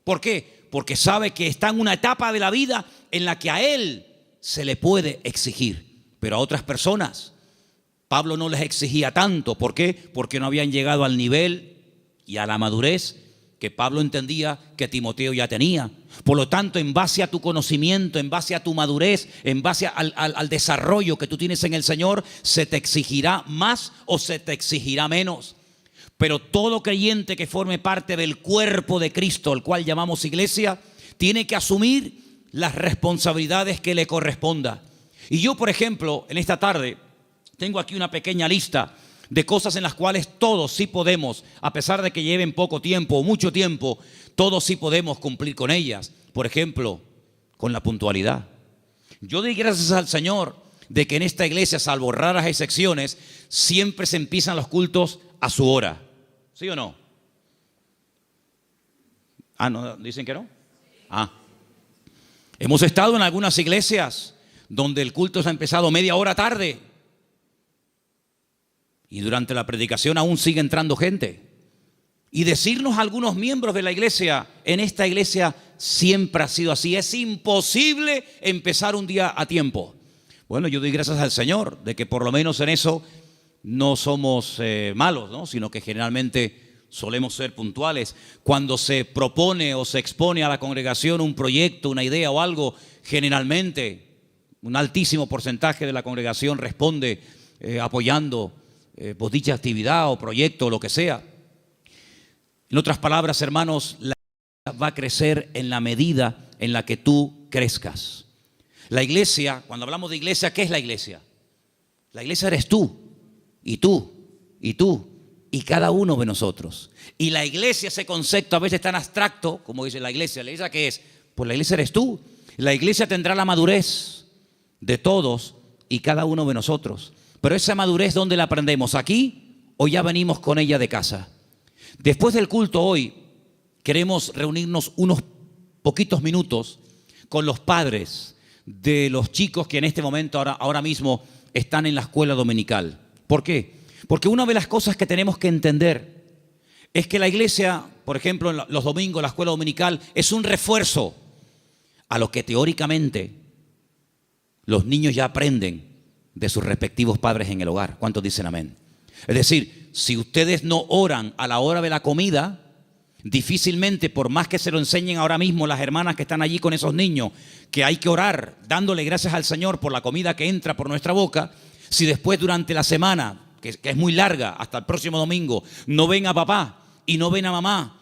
¿Por qué? Porque sabe que está en una etapa de la vida en la que a Él se le puede exigir, pero a otras personas Pablo no les exigía tanto. ¿Por qué? Porque no habían llegado al nivel y a la madurez que Pablo entendía que Timoteo ya tenía. Por lo tanto, en base a tu conocimiento, en base a tu madurez, en base al desarrollo que tú tienes en el Señor, se te exigirá más o se te exigirá menos. Pero todo creyente que forme parte del cuerpo de Cristo, el cual llamamos iglesia, tiene que asumir las responsabilidades que le corresponda. Y yo, por ejemplo, en esta tarde tengo aquí una pequeña lista de cosas en las cuales todos sí podemos, a pesar de que lleven poco tiempo o mucho tiempo, todos sí podemos cumplir con ellas. Por ejemplo, con la puntualidad. Yo doy gracias al Señor de que en esta iglesia, salvo raras excepciones, siempre se empiezan los cultos a su hora. ¿Sí o no? ¿No? ¿Dicen que no? Hemos estado en algunas iglesias donde el culto se ha empezado media hora tarde. Y durante la predicación aún sigue entrando gente. Y decirnos a algunos miembros de la iglesia: en esta iglesia siempre ha sido así, es imposible empezar un día a tiempo. Bueno, yo doy gracias al Señor de que por lo menos en eso no somos malos, ¿no? Sino que generalmente solemos ser puntuales. Cuando se propone o se expone a la congregación un proyecto, una idea o algo, generalmente un altísimo porcentaje de la congregación responde apoyando dicha actividad o proyecto o lo que sea. En otras palabras, hermanos, la iglesia va a crecer en la medida en la que tú crezcas. La iglesia, cuando hablamos de iglesia, ¿qué es la iglesia? La iglesia eres tú, y tú, y tú, y cada uno de nosotros. Y la iglesia, ese concepto a veces tan abstracto, como dice la iglesia ¿qué es? Pues la iglesia eres tú. La iglesia tendrá la madurez de todos y cada uno de nosotros. Pero esa madurez, ¿dónde la aprendemos? ¿Aquí o ya venimos con ella de casa? Después del culto hoy, queremos reunirnos unos poquitos minutos con los padres de los chicos que en este momento, ahora mismo, están en la escuela dominical. ¿Por qué? Porque una de las cosas que tenemos que entender es que la iglesia, por ejemplo, los domingos, la escuela dominical, es un refuerzo a lo que teóricamente los niños ya aprenden de sus respectivos padres en el hogar. ¿Cuántos dicen amén? Es decir, si ustedes no oran a la hora de la comida, difícilmente, por más que se lo enseñen ahora mismo las hermanas que están allí con esos niños, que hay que orar dándole gracias al Señor por la comida que entra por nuestra boca, si después durante la semana, que es muy larga, hasta el próximo domingo, no ven a papá y no ven a mamá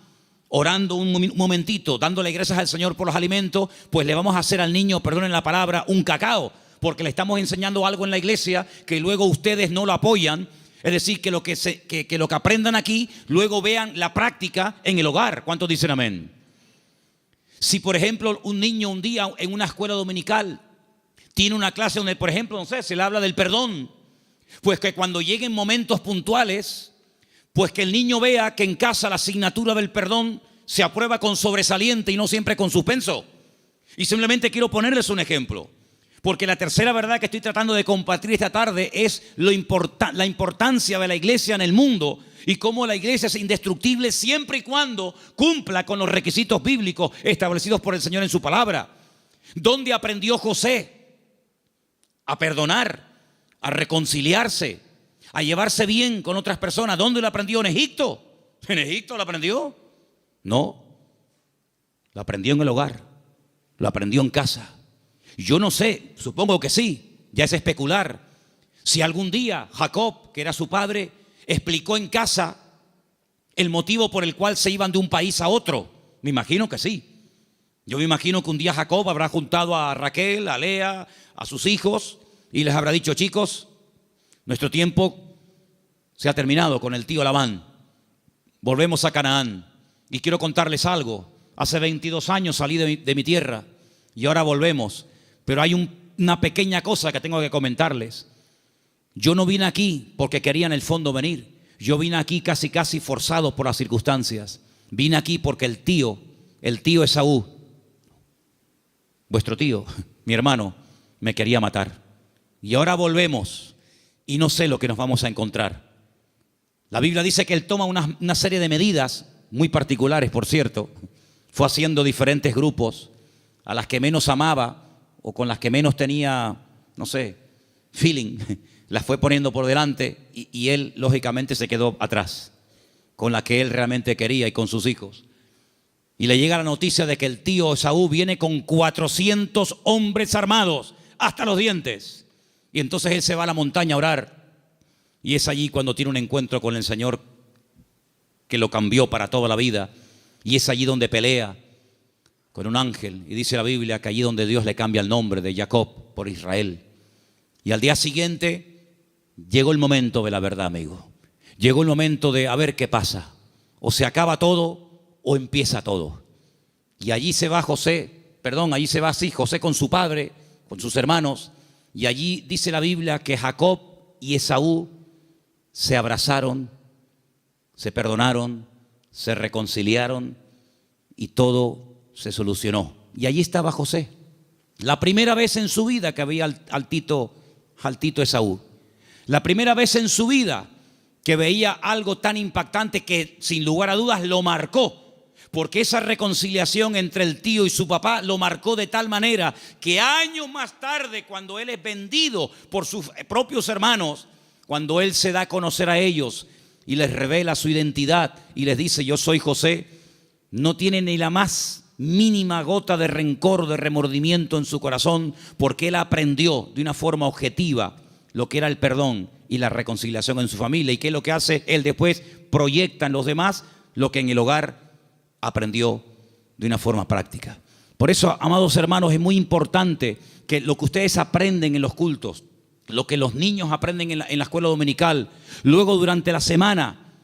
orando un momentito, dándole gracias al Señor por los alimentos, pues le vamos a hacer al niño, perdonen la palabra, un cacao, porque le estamos enseñando algo en la iglesia que luego ustedes no lo apoyan. Es decir, que lo que aprendan aquí, luego vean la práctica en el hogar. ¿Cuántos dicen amén? Si, por ejemplo, un niño un día en una escuela dominical tiene una clase donde, por ejemplo, no sé, se le habla del perdón, pues que cuando lleguen momentos puntuales, pues que el niño vea que en casa la asignatura del perdón se aprueba con sobresaliente y no siempre con suspenso. Y simplemente quiero ponerles un ejemplo. Porque la tercera verdad que estoy tratando de compartir esta tarde es la importancia de la iglesia en el mundo y cómo la iglesia es indestructible siempre y cuando cumpla con los requisitos bíblicos establecidos por el Señor en su palabra. ¿Dónde aprendió José a perdonar, a reconciliarse, a llevarse bien con otras personas? ¿Dónde lo aprendió? ¿En Egipto? ¿En Egipto lo aprendió? No, lo aprendió en el hogar, lo aprendió en casa. Yo no sé, supongo que sí, ya es especular. Si algún día Jacob, que era su padre, explicó en casa el motivo por el cual se iban de un país a otro. Me imagino que sí. Yo me imagino que un día Jacob habrá juntado a Raquel, a Lea, a sus hijos y les habrá dicho: chicos, nuestro tiempo se ha terminado con el tío Labán. Volvemos a Canaán. Y quiero contarles algo. Hace 22 años salí de mi tierra y ahora volvemos. Pero hay una pequeña cosa que tengo que comentarles. Yo no vine aquí porque quería en el fondo venir. Yo vine aquí casi forzado por las circunstancias. Vine aquí porque el tío Esaú, vuestro tío, mi hermano, me quería matar. Y ahora volvemos y no sé lo que nos vamos a encontrar. La Biblia dice que él toma una serie de medidas muy particulares, por cierto. Fue haciendo diferentes grupos a las que menos amaba o con las que menos tenía, no sé, feeling, las fue poniendo por delante y él lógicamente se quedó atrás, con la que él realmente quería y con sus hijos. Y le llega la noticia de que el tío Esaú viene con 400 hombres armados hasta los dientes. Y entonces él se va a la montaña a orar y es allí cuando tiene un encuentro con el Señor que lo cambió para toda la vida, y es allí donde pelea con un ángel, y dice la Biblia que allí donde Dios le cambia el nombre de Jacob por Israel. Y al día siguiente llegó el momento de la verdad, amigo. Llegó el momento de a ver qué pasa. O se acaba todo o empieza todo. Y allí se va José con su padre, con sus hermanos, y allí dice la Biblia que Jacob y Esaú se abrazaron, se perdonaron, se reconciliaron y todo se solucionó. Y allí estaba José, la primera vez en su vida que veía al tito Esaú, la primera vez en su vida que veía algo tan impactante que sin lugar a dudas lo marcó, porque esa reconciliación entre el tío y su papá lo marcó de tal manera que años más tarde, cuando él es vendido por sus propios hermanos, cuando él se da a conocer a ellos y les revela su identidad y les dice: yo soy José, no tiene ni la más mínima gota de rencor, de remordimiento en su corazón, porque él aprendió de una forma objetiva lo que era el perdón y la reconciliación en su familia. ¿Y qué es lo que hace? Él después proyecta en los demás lo que en el hogar aprendió de una forma práctica. Por eso, amados hermanos, es muy importante que lo que ustedes aprenden en los cultos, lo que los niños aprenden en la escuela dominical, luego durante la semana,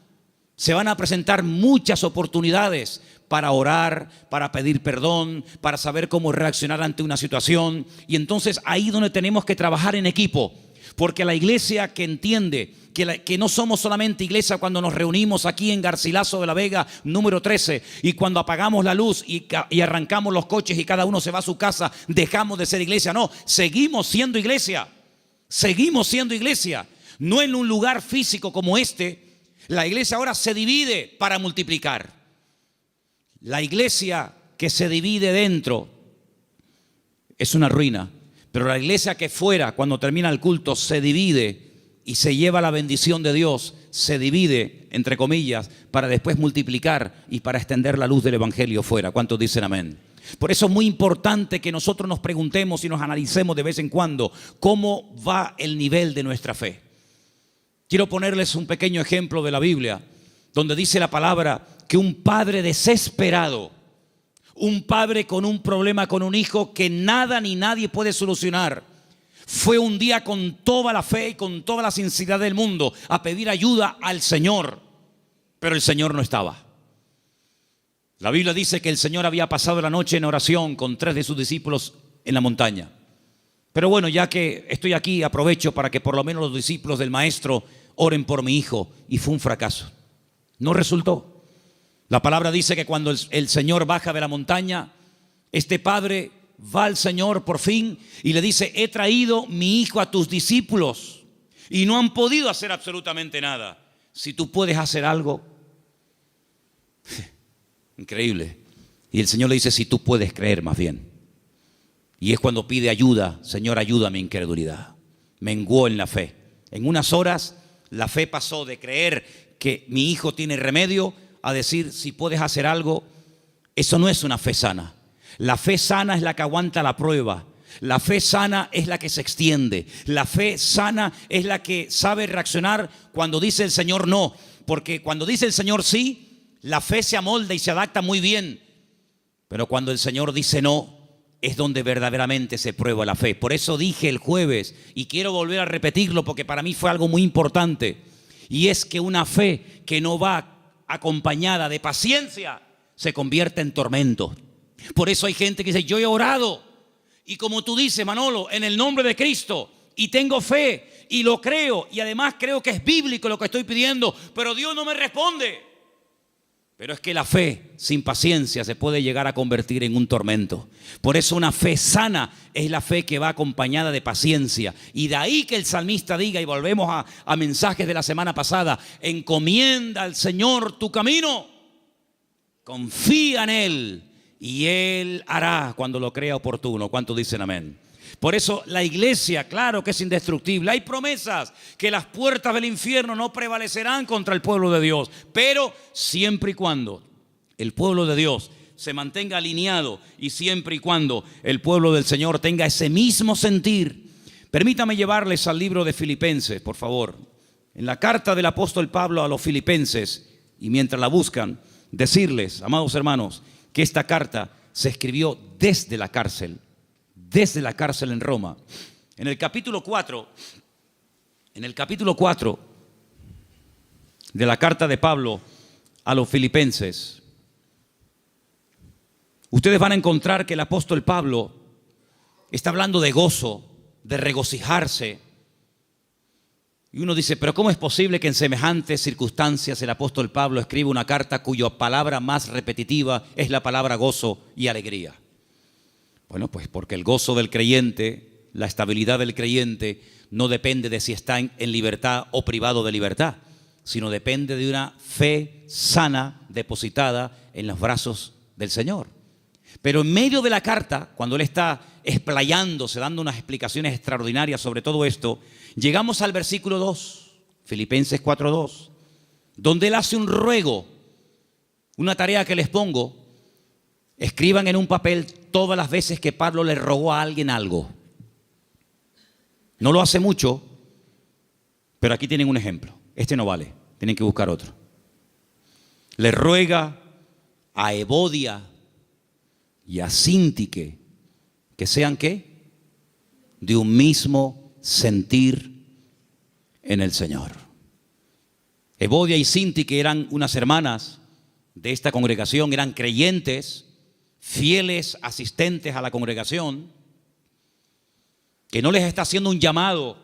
se van a presentar muchas oportunidades para orar, para pedir perdón, para saber cómo reaccionar ante una situación. Y entonces ahí donde tenemos que trabajar en equipo. Porque la iglesia que entiende que no somos solamente iglesia cuando nos reunimos aquí en Garcilaso de la Vega, número 13, y cuando apagamos la luz y arrancamos los coches y cada uno se va a su casa, dejamos de ser iglesia. No, seguimos siendo iglesia. Seguimos siendo iglesia. No en un lugar físico como este. La iglesia ahora se divide para multiplicar. La iglesia que se divide dentro es una ruina. Pero la iglesia que fuera, cuando termina el culto, se divide y se lleva la bendición de Dios, se divide, entre comillas, para después multiplicar y para extender la luz del evangelio fuera. ¿Cuántos dicen amén? Por eso es muy importante que nosotros nos preguntemos y nos analicemos de vez en cuando cómo va el nivel de nuestra fe. Quiero ponerles un pequeño ejemplo de la Biblia, donde dice la palabra que un padre desesperado, un padre con un problema con un hijo que nada ni nadie puede solucionar, fue un día con toda la fe y con toda la sinceridad del mundo a pedir ayuda al Señor, pero el Señor no estaba. La Biblia dice que el Señor había pasado la noche en oración con 3 de sus discípulos en la montaña. Pero bueno, ya que estoy aquí, aprovecho para que por lo menos los discípulos del maestro oren por mi hijo. Y fue un fracaso. No resultó. La palabra dice que cuando el Señor baja de la montaña, este padre va al Señor por fin y le dice: he traído mi hijo a tus discípulos y no han podido hacer absolutamente nada. Si tú puedes hacer algo. Increíble. Y el Señor le dice: si tú puedes creer más bien. Y es cuando pide ayuda: Señor, ayuda a mi incredulidad. Menguó en la fe. En unas horas la fe pasó de creer que mi hijo tiene remedio a decir: si puedes hacer algo. Eso no es una fe sana. La fe sana es la que aguanta la prueba. La fe sana es la que se extiende. La fe sana es la que sabe reaccionar cuando dice el Señor no. Porque cuando dice el Señor sí, la fe se amolda y se adapta muy bien. Pero cuando el Señor dice no, es donde verdaderamente se prueba la fe. Por eso dije el jueves, y quiero volver a repetirlo porque para mí fue algo muy importante, y es que una fe que no va acompañada de paciencia se convierte en tormento. Por eso hay gente que dice: yo he orado, y como tú dices, Manolo, en el nombre de Cristo, y tengo fe, y lo creo, y además creo que es bíblico lo que estoy pidiendo, pero Dios no me responde. Pero es que la fe sin paciencia se puede llegar a convertir en un tormento. Por eso una fe sana es la fe que va acompañada de paciencia. Y de ahí que el salmista diga, y volvemos a mensajes de la semana pasada: encomienda al Señor tu camino, confía en Él y Él hará cuando lo crea oportuno. ¿Cuántos dicen amén? Por eso la iglesia, claro que es indestructible. Hay promesas que las puertas del infierno no prevalecerán contra el pueblo de Dios. Pero siempre y cuando el pueblo de Dios se mantenga alineado y siempre y cuando el pueblo del Señor tenga ese mismo sentir. Permítame llevarles al libro de Filipenses, por favor. En la carta del apóstol Pablo a los Filipenses, y mientras la buscan, decirles, amados hermanos, que esta carta se escribió desde la cárcel en Roma. En el capítulo 4 de la carta de Pablo a los Filipenses, ustedes van a encontrar que el apóstol Pablo está hablando de gozo, de regocijarse. Y uno dice: pero ¿cómo es posible que en semejantes circunstancias el apóstol Pablo escriba una carta cuya palabra más repetitiva es la palabra gozo y alegría? Bueno, pues porque el gozo del creyente, la estabilidad del creyente, no depende de si está en libertad o privado de libertad, sino depende de una fe sana depositada en los brazos del Señor. Pero en medio de la carta, cuando él está explayándose, dando unas explicaciones extraordinarias sobre todo esto, llegamos al versículo 2, Filipenses 4:2, donde él hace un ruego, una tarea que les pongo: escriban en un papel todas las veces que Pablo le rogó a alguien algo. No lo hace mucho, Pero aquí tienen un ejemplo. Este no vale, tienen que buscar otro. Le ruega a Evodia y a Síntique que sean ¿qué? De un mismo sentir en el Señor. Evodia y Síntique eran unas hermanas de esta congregación, eran creyentes, fieles asistentes a la congregación, que no les está haciendo un llamado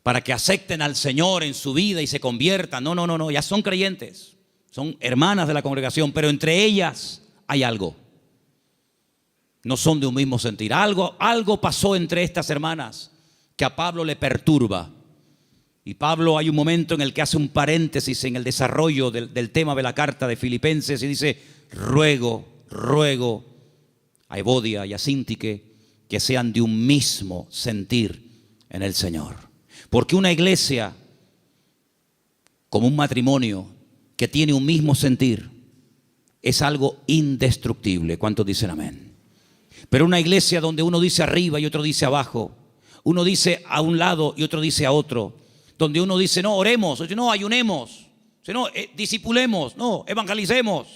para que acepten al Señor en su vida y se conviertan. No, ya son creyentes, son hermanas de la congregación, pero entre ellas hay algo. No son de un mismo sentir. Algo pasó entre estas hermanas que a Pablo le perturba. Y Pablo hay un momento en el que hace un paréntesis en el desarrollo del tema de la carta de Filipenses y dice: ruego a Evodia y a Síntique que sean de un mismo sentir en el Señor. Porque una iglesia, como un matrimonio que tiene un mismo sentir, es algo indestructible. ¿Cuántos dicen amén? Pero una iglesia donde uno dice arriba y otro dice abajo, uno dice a un lado y otro dice a otro, donde uno dice no, oremos, otro, no, ayunemos, no, discipulemos, no, evangelicemos,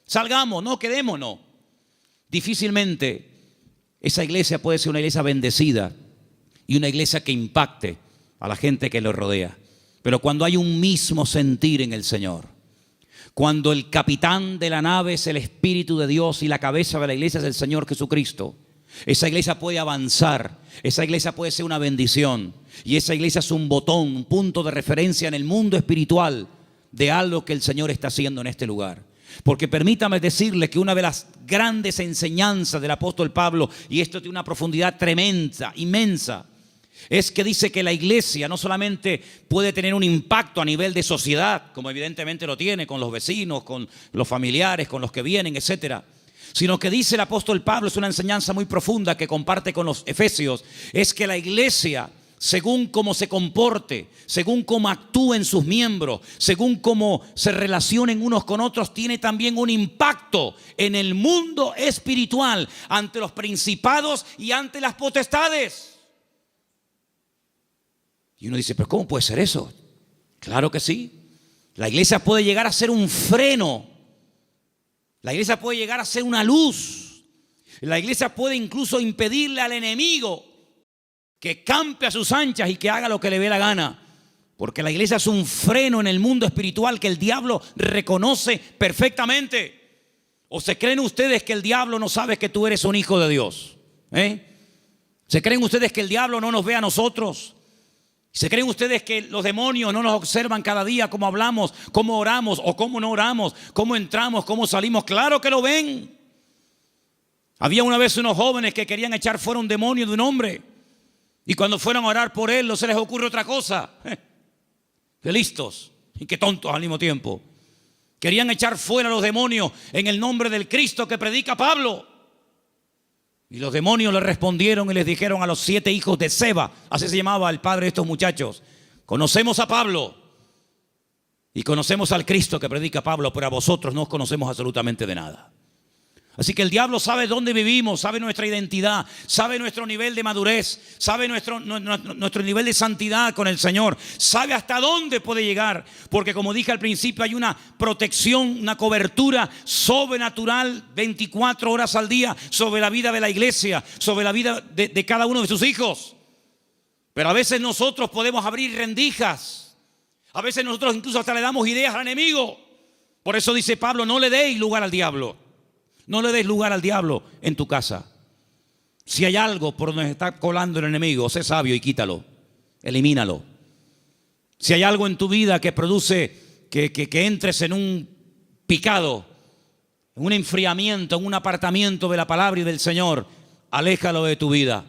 salgamos, no, quedémonos. Difícilmente esa iglesia puede ser una iglesia bendecida y una iglesia que impacte a la gente que lo rodea. Pero cuando hay un mismo sentir en el Señor, cuando el capitán de la nave es el Espíritu de Dios y la cabeza de la iglesia es el Señor Jesucristo, esa iglesia puede avanzar, esa iglesia puede ser una bendición y esa iglesia es un botón, un punto de referencia en el mundo espiritual de algo que el Señor está haciendo en este lugar. Porque permítame decirle que una de las grandes enseñanzas del apóstol Pablo, y esto tiene una profundidad tremenda, inmensa, es que dice que la iglesia no solamente puede tener un impacto a nivel de sociedad, como evidentemente lo tiene con los vecinos, con los familiares, con los que vienen, etcétera, sino que dice el apóstol Pablo, es una enseñanza muy profunda que comparte con los efesios, es que la iglesia, según cómo se comporte, según cómo actúen sus miembros, según cómo se relacionen unos con otros, tiene también un impacto en el mundo espiritual, ante los principados y ante las potestades. Y uno dice, pero ¿cómo puede ser eso? Claro que sí. La iglesia puede llegar a ser un freno. La iglesia puede llegar a ser una luz. La iglesia puede incluso impedirle al enemigo que campe a sus anchas y que haga lo que le dé la gana. Porque la iglesia es un freno en el mundo espiritual que el diablo reconoce perfectamente. ¿O se creen ustedes que el diablo no sabe que tú eres un hijo de Dios? ¿Se creen ustedes que el diablo no nos ve a nosotros? ¿Se creen ustedes que los demonios no nos observan cada día cómo hablamos, cómo oramos o cómo no oramos, cómo entramos, cómo salimos? Claro que lo ven. Había una vez unos jóvenes que querían echar fuera un demonio de un hombre y cuando fueron a orar por él no se les ocurre otra cosa. Qué listos y qué tontos al mismo tiempo. Querían echar fuera los demonios en el nombre del Cristo que predica Pablo. Y los demonios le respondieron y les dijeron a los 7 hijos de Seba, así se llamaba el padre de estos muchachos: conocemos a Pablo y conocemos al Cristo que predica Pablo, pero a vosotros no os conocemos absolutamente de nada. Así que el diablo sabe dónde vivimos, sabe nuestra identidad, sabe nuestro nivel de madurez, sabe nuestro nivel de santidad con el Señor, sabe hasta dónde puede llegar, porque como dije al principio, hay una protección, una cobertura sobrenatural 24 horas al día sobre la vida de la iglesia, sobre la vida de cada uno de sus hijos. Pero a veces nosotros podemos abrir rendijas, a veces nosotros incluso hasta le damos ideas al enemigo. Por eso dice Pablo, no le deis lugar al diablo. No le des lugar al diablo en tu casa. Si hay algo por donde está colando el enemigo, sé sabio y quítalo, elimínalo. Si hay algo en tu vida que produce que entres en un picado, en un enfriamiento, en un apartamiento de la palabra y del Señor, aléjalo de tu vida.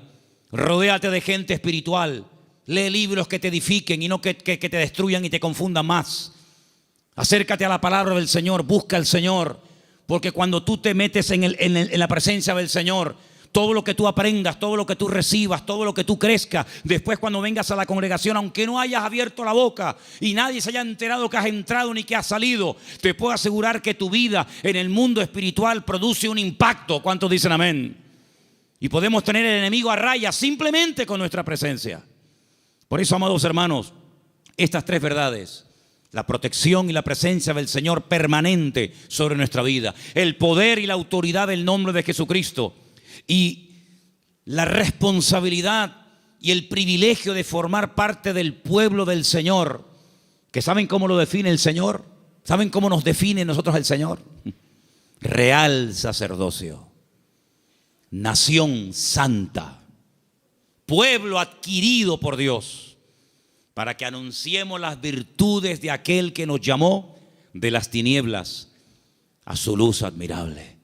Rodéate de gente espiritual. Lee libros que te edifiquen y no que te destruyan y te confundan más. Acércate a la palabra del Señor, busca al Señor. Porque cuando tú te metes en la presencia del Señor, todo lo que tú aprendas, todo lo que tú recibas, todo lo que tú crezcas, después cuando vengas a la congregación, aunque no hayas abierto la boca y nadie se haya enterado que has entrado ni que has salido, te puedo asegurar que tu vida en el mundo espiritual produce un impacto. ¿Cuántos dicen amén? Y podemos tener el enemigo a raya simplemente con nuestra presencia. Por eso, amados hermanos, estas tres verdades, la protección y la presencia del Señor permanente sobre nuestra vida, el poder y la autoridad del nombre de Jesucristo y la responsabilidad y el privilegio de formar parte del pueblo del Señor, que ¿saben cómo lo define el Señor? ¿Saben cómo nos define nosotros el Señor? Real sacerdocio, nación santa, pueblo adquirido por Dios, para que anunciemos las virtudes de aquel que nos llamó de las tinieblas a su luz admirable.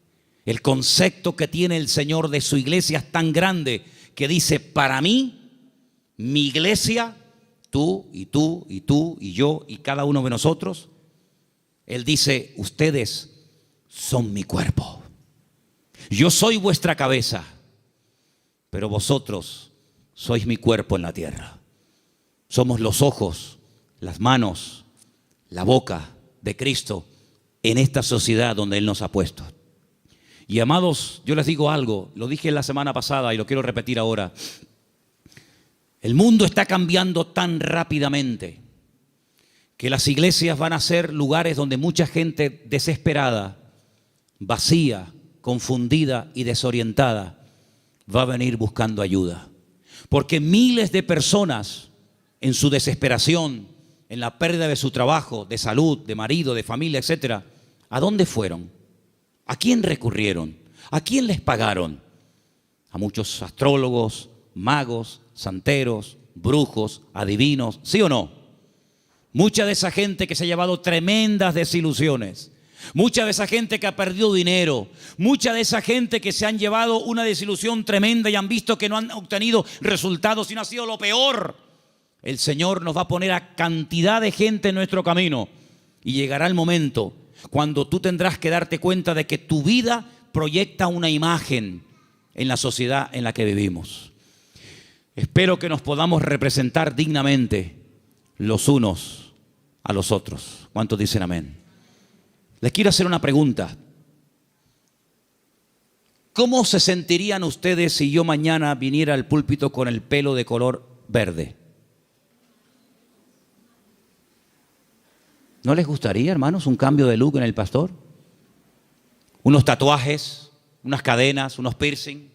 El concepto que tiene el Señor de su iglesia es tan grande que dice: para mí, mi iglesia, tú y tú y tú y yo y cada uno de nosotros, Él dice: ustedes son mi cuerpo. Yo soy vuestra cabeza, pero vosotros sois mi cuerpo en la tierra. Somos los ojos, las manos, la boca de Cristo en esta sociedad donde Él nos ha puesto. Y amados, yo les digo algo, lo dije la semana pasada y lo quiero repetir ahora. El mundo está cambiando tan rápidamente que las iglesias van a ser lugares donde mucha gente desesperada, vacía, confundida y desorientada va a venir buscando ayuda. Porque miles de personas en su desesperación, en la pérdida de su trabajo, de salud, de marido, de familia, etcétera, ¿a dónde fueron? ¿A quién recurrieron? ¿A quién les pagaron? A muchos astrólogos, magos, santeros, brujos, adivinos, ¿sí o no? Mucha de esa gente que se ha llevado tremendas desilusiones, mucha de esa gente que ha perdido dinero, mucha de esa gente que se han llevado una desilusión tremenda y han visto que no han obtenido resultados, sino ha sido lo peor. El Señor nos va a poner a cantidad de gente en nuestro camino y llegará el momento cuando tú tendrás que darte cuenta de que tu vida proyecta una imagen en la sociedad en la que vivimos. Espero que nos podamos representar dignamente los unos a los otros. ¿Cuántos dicen amén? Les quiero hacer una pregunta. ¿Cómo se sentirían ustedes si yo mañana viniera al púlpito con el pelo de color verde? ¿No les gustaría, hermanos, un cambio de look en el pastor? Unos tatuajes, unas cadenas, unos piercing.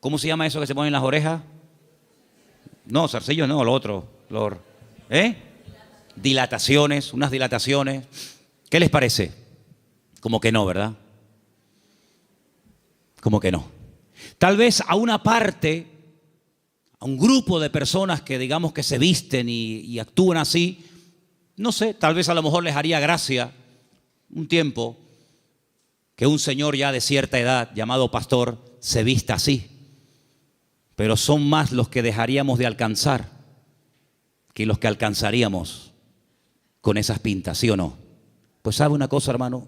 ¿Cómo se llama eso que se pone en las orejas? No, zarcillos no, lo otro. Dilataciones, unas dilataciones. ¿Qué les parece? Como que no, ¿verdad? Como que no. Tal vez a una parte, a un grupo de personas que digamos que se visten y actúan así, no sé, tal vez a lo mejor les haría gracia un tiempo que un señor ya de cierta edad llamado pastor se vista así. Pero son más los que dejaríamos de alcanzar que los que alcanzaríamos con esas pintas, ¿sí o no? Pues sabe una cosa, hermano,